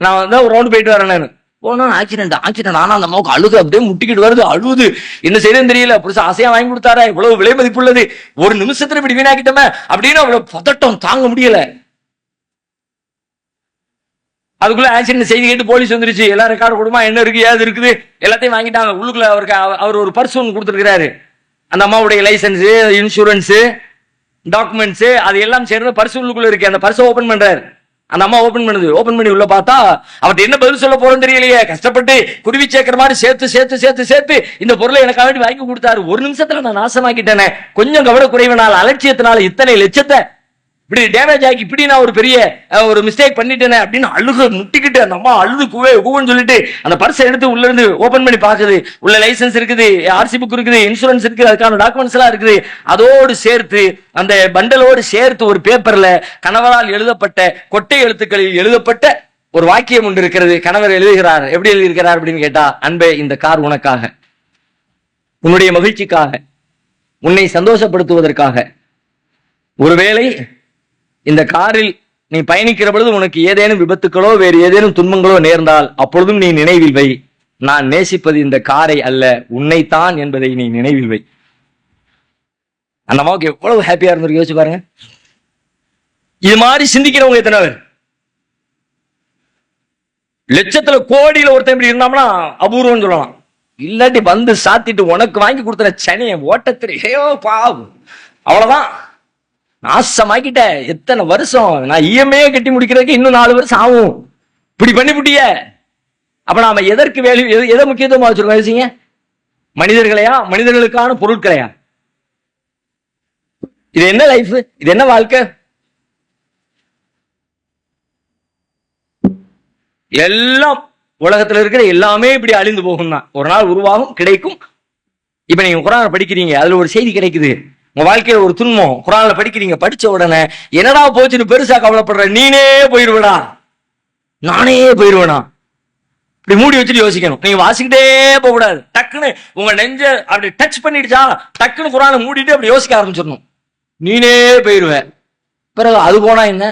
நான் வந்து ஒரு ரவுண்ட் போயிட்டு வரேன். நான் போனா ஆக்சிடென்ட் ஆனா அந்த அம்மாவுக்கு அழுது அப்படியே முட்டிக்கிட்டு வருது, அழுது. என்ன செய்யறதுன்னு தெரியல, புதுசா ஆசையா வாங்கி கொடுத்தாரா, இவ்வளவு விலை மதிப்பு உள்ளது, ஒரு நிமிஷத்துல இப்படி வீணாக்கிட்டோமே அப்படின்னு அவ்வளவு பதட்டம் தாங்க முடியல. அதுக்குள்ள ஆக்சிடென்ட் செய்தி கேட்டு போலீஸ் வந்துருச்சு. எல்லாம் ரெக்கார்டு கொடுமா, என்ன இருக்கு ஏது இருக்குது எல்லாத்தையும் வாங்கிட்டாங்க. உள்ளுக்குள்ள அவர் ஒரு பர்ஸ் ஒன்று கொடுத்துருக்கிறாரு. அந்த அம்மாவுடைய லைசன்ஸ், இன்சூரன்ஸ், டாக்குமெண்ட்ஸ் அது எல்லாம் சேர்ந்து பர்ஸ் உள்ளுக்குள்ள இருக்கு. அந்த பர்ஸை ஓபன் பண்றாரு. அந்த அம்மா ஓபன் பண்ணுது. ஓபன் பண்ணி உள்ள பார்த்தா அவர்கிட்ட என்ன பதில் சொல்ல போறோம் தெரியலையே. கஷ்டப்பட்டு குருவி சேர்க்கிற மாதிரி சேர்த்து சேர்த்து சேர்த்து சேர்த்து இந்த பொருளை எனக்காக வேண்டி வாங்கி கொடுத்தாரு. ஒரு நிமிஷத்துல நான் நாசமாக்கிட்டேனே, கொஞ்சம் கவனக்குறைவினால் அலட்சியத்தினால இத்தனை லட்சத்தை இப்படி டேமேஜ் ஆகி இப்படி நான் ஒரு பெரிய ஒரு மிஸ்டேக் பண்ணிட்டேனே அப்படின்னு அழுகு முட்டிக்கிட்டு அந்த அம்மா அழுது கூவன்னு சொல்லிட்டு அந்த பர்ஸை எடுத்து உள்ள இருந்து ஓபன் பண்ணி பாக்குது. உள்ள லைசன்ஸ் இருக்குது, ஆர்சி புக் இருக்குது, இன்சூரன்ஸ் இருக்குது, அதுக்கான டாக்குமெண்ட்ஸ் எல்லாம் இருக்குது. அதோடு சேர்த்து அந்த பண்டலோடு சேர்த்து ஒரு பேப்பர்ல கணவரால் எழுதப்பட்ட கொட்டை எழுத்துக்களில் எழுதப்பட்ட ஒரு வாக்கியம் ஒன்று இருக்கிறது. கணவர் எழுதுகிறார். எப்படி எழுதியிருக்கிறார் அப்படின்னு கேட்டா, அன்பே இந்த கார் உனக்காக, உன்னுடைய மகிழ்ச்சிக்காக, உன்னை சந்தோஷப்படுத்துவதற்காக. ஒருவேளை இந்த காரில் நீ பயணிக்கிற பொழுது உனக்கு ஏதேனும் விபத்துக்களோ வேறு ஏதேனும் துன்பங்களோ நேர்ந்தால் அப்பொழுதும் நீ நினைவில் வை, நான் நேசிப்பது இந்த காரை அல்ல உன்னைத்தான் என்பதை நீ நினைவில் வை. அந்த அம்மாவுக்கு எவ்வளவு ஹாப்பியா இருந்திருக்கு யோசிச்சு பாருங்க. இது மாதிரி சிந்திக்கிறவங்க எத்தனை பேர்? லட்சத்துல கோடியில ஒருத்தன் இப்படி இருந்தாங்கன்னா அபூர்வம் சொல்லலாம். இல்லாட்டி வந்து சாத்திட்டு உனக்கு வாங்கி கொடுத்த சனியை ஓட்டத்திரையோ பாவம், அவ்வளவுதான் நாசமாக்கிட்ட. எத்தனை வருஷம் நான் இஎம்ஐ கட்டி முடிக்கிறதுக்கு இன்னும் 4 வருஷம் ஆகும். இப்படி பண்ணிவிட்டிய. அப்ப நாம எதற்கு வேல்யூ, எதை முக்கியத்துவமா வச்சிருக்கோம்? மனிதர்களையா, மனிதர்களுக்கான பொருட்களையா? இது என்ன லைஃப், இது என்ன வாழ்க்கை? எல்லாம் உலகத்துல இருக்கிற எல்லாமே இப்படி அழிந்து போகும் தான். ஒரு நாள் உருவாகும், கிடைக்கும். இப்ப நீங்க குர்ஆன் படிக்கிறீங்க, அதுல ஒரு செய்தி கிடைக்குது. உங்க வாழ்க்கையில ஒரு துன்பம், குர்ஆன்ல படிக்கிறீங்க, படிச்ச உடனே என்னடா போச்சுன்னு பெருசா கவலைப்படுற, நீனே போயிருவடா, நானே போயிருவேனா, இப்படி மூடி வச்சுட்டு யோசிக்கணும். நீங்க வாசிக்கிட்டே போக கூடாது. டக்குன்னு உங்க நெஞ்ச அப்படி டச் பண்ணிடுச்சா, டக்குன்னு குர்ஆனை மூடிட்டு அப்படி யோசிக்க ஆரம்பிச்சிடணும். நீனே போயிருவ. பிறகு அது போனா என்ன,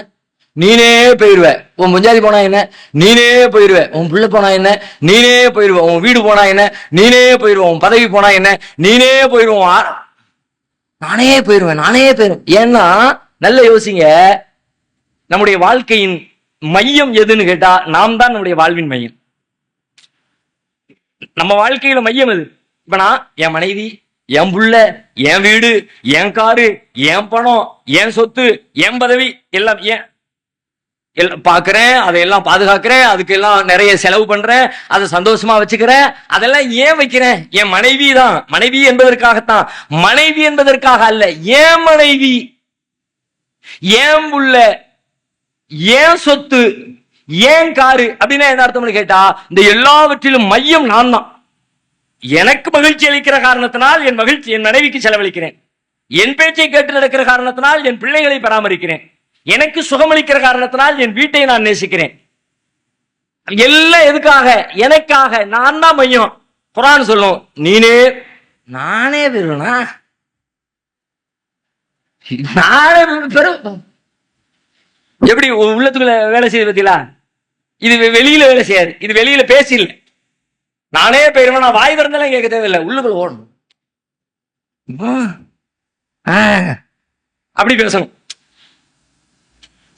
நீனே போயிருவ. உன் முஞ்சாதி போனா என்ன, நீனே போயிருவ. உன் பிள்ளை போனா என்ன, நீனே போயிருவ. உன் வீடு போனா என்ன, நீனே போயிருவ. உன் பதவி போனா என்ன, நீனே போயிருவோம். நானே போயிருவேன், நானே போயிருவேன். ஏன்னா நல்ல யோசிங்க, நம்முடைய வாழ்க்கையின் மையம் எதுன்னு கேட்டா நாம் தான் நம்முடைய வாழ்வின் மையம். நம்ம வாழ்க்கையில மையம் எது? இப்ப நான் என் மனைவி, என் புள்ள, என் வீடு, என் காரு, என் பணம், என் சொத்து, என் பதவி எல்லாம் ஏன் பாக்குறேன், அதையெல்லாம் பாதுகாக்கிறேன், அதுக்கு எல்லாம் நிறைய செலவு பண்றேன், அதை சந்தோஷமா வச்சுக்கிறேன். அதெல்லாம் ஏன் வைக்கிறேன்? என் மனைவி தான். மனைவி என்பதற்காகத்தான், மனைவி என்பதற்காக அல்ல. ஏன் மனைவி, ஏன் புள்ள, ஏன் சொத்து, ஏன் காரு அப்படின்னா என்ன அர்த்தம்னு கேட்டா, இந்த எல்லாவற்றிலும் மையம் நான் தான். எனக்கு மகிழ்ச்சி அளிக்கிற காரணத்தினால் என் மகிழ்ச்சி என் மனைவிக்கு செலவழிக்கிறேன். என் பேச்சை கேட்டு நடக்கிற காரணத்தினால் என் பிள்ளைகளை பராமரிக்கிறேன். எனக்கு சுகமளிக்கிற காரணத்தினால் என் வீட்டை நான் நேசிக்கிறேன். எல்லாம் எதுக்காக? எனக்காக. நான் தான் மையம். குர்ஆன் சொல்லும், நீனே, நானே பெறுவனா, நானே பெறும். எப்படி உள்ளத்துக்குள்ள வேலை செய்ய பத்தீங்களா? இது வெளியில வேலை செய்யாது, இது வெளியில பேசி இல்லை. நானே பெறுவேன், நான் வாய் திறந்தாலும் கேட்க தேவையில்லை, உள்ளுக்குள்ள ஓடணும். அப்படி பேசணும்.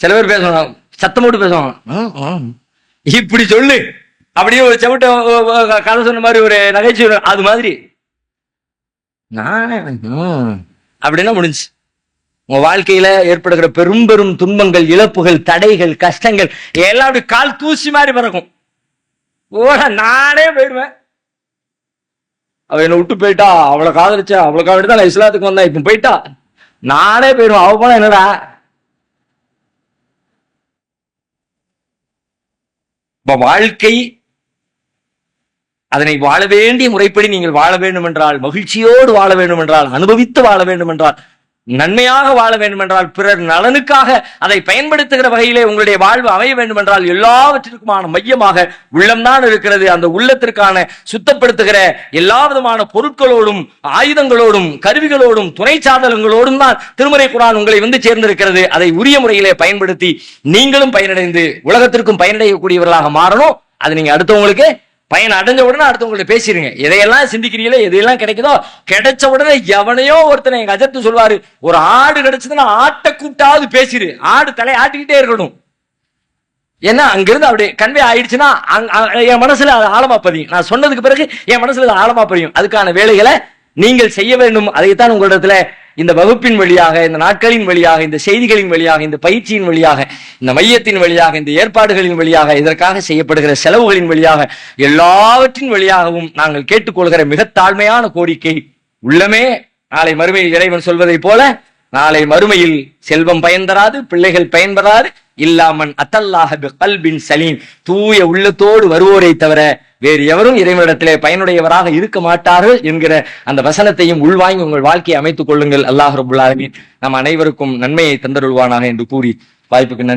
சில பேர் பேசுவாங்க, சத்தம் போட்டு பேசுவாங்க, இப்படி சொல்லு, அப்படியே ஒரு செவட்ட கதை சொன்ன மாதிரி ஒரு நகைச்சுவை, அது மாதிரி நானே அப்படின்னா முடிஞ்சு. உங்க வாழ்க்கையில ஏற்படுகிற பெரும் பெரும் துன்பங்கள், இழப்புகள், தடைகள், கஷ்டங்கள் எல்லாம் அப்படி கால் தூசி மாதிரி பறக்கும். ஓட நானே போயிடுவேன். அவ என்னை விட்டு போயிட்டா, அவளை காதலிச்சா, அவளுக்காக வேண்டி தான் நான் இஸ்லாத்துக்கு வந்தேன், இப்ப போயிட்டா, நானே போயிடுவேன், அவ போனா என்னடா. இப்ப வாழ்க்கை அதனை வாழ வேண்டிய முறைப்படி நீங்கள் வாழ வேண்டும் என்றால், மகிழ்ச்சியோடு வாழ வேண்டும் என்றால், அனுபவித்து வாழ வேண்டும் என்றால், நன்மையாக வாழ வேண்டும் என்றால், பிறர் நலனுக்காக அதை பயன்படுத்துகிற வகையிலே உங்களுடைய வாழ்வு அமைய வேண்டும் என்றால், எல்லாவற்றிற்குமான மையமாக உள்ளம்தான் இருக்கிறது. அந்த உள்ளத்திற்கான சுத்தப்படுத்துகிற எல்லா விதமான பொருட்களோடும், ஆயுதங்களோடும், கருவிகளோடும், துணை சாதனங்களோடும் தான் திருமறை குர்ஆன் உங்களை வந்து சேர்ந்திருக்கிறது. அதை உரிய முறையிலே பயன்படுத்தி நீங்களும் பயனடைந்து உலகத்திற்கும் பயனடையக்கூடியவர்களாக மாறணும். அது நீங்க அடுத்தவங்களுக்கு பயன் அடைஞ்ச உடனே அடுத்தவங்கள்ட்ட பேசிருங்க. எதையெல்லாம் சிந்திக்கிறீங்களோ, எதையெல்லாம் கிடைக்குதோ, கிடைச்ச உடனே எவனையோ ஒருத்தனை எங்க அஜத்து சொல்வாரு, ஒரு ஆடு கிடைச்சதுன்னா ஆட்டை கூப்பிட்டாவது பேசிரு, ஆடு தலையை ஆட்டிக்கிட்டே இருக்கணும். ஏன்னா அங்கிருந்து அப்படி கன்வே ஆயிடுச்சுன்னா என் மனசுல அது ஆழமா பதியும். நான் சொன்னதுக்கு பிறகு என் மனசுல அது ஆழமா பதியும். அதுக்கான வேலைகளை நீங்கள் செய்ய வேண்டும். அதைத்தான் உங்களிடத்துல இந்த வகுப்பின் வழியாக, இந்த நாட்களின் வழியாக, இந்த செய்திகளின் வழியாக, இந்த பயிற்சியின் வழியாக, இந்த மையத்தின் வழியாக, இந்த ஏற்பாடுகளின் வழியாக, இதற்காக செய்யப்படுகிற செலவுகளின் வழியாக, எல்லாவற்றின் வழியாகவும் நாங்கள் கேட்டுக்கொள்கிற மிக தாழ்மையான கோரிக்கை, உள்ளமே நாளை மறுமையில் இறைவன் சொல்வதை போல, நாளை மறுமையில் செல்வம் பயன் தராது, பிள்ளைகள் பயன்பெறாது, இல்லாமன் அத்தல்லாஹ பிகல்பின் சலீம், தூய உள்ளத்தோடு வருவோரை தவிர வேறு எவரும் இறைவனிடத்திலே பயனுடையவராக இருக்க மாட்டார்கள் என்கிற அந்த வசனத்தையும் உள்வாங்கி உங்கள் வாழ்க்கையை அமைத்துக் கொள்ளுங்கள். அல்லாஹ் ரப்புல் ஆலமீன் நம் அனைவருக்கும் நன்மையை தந்தருள்வானாக என்று கூறி வாய்ப்புக்கு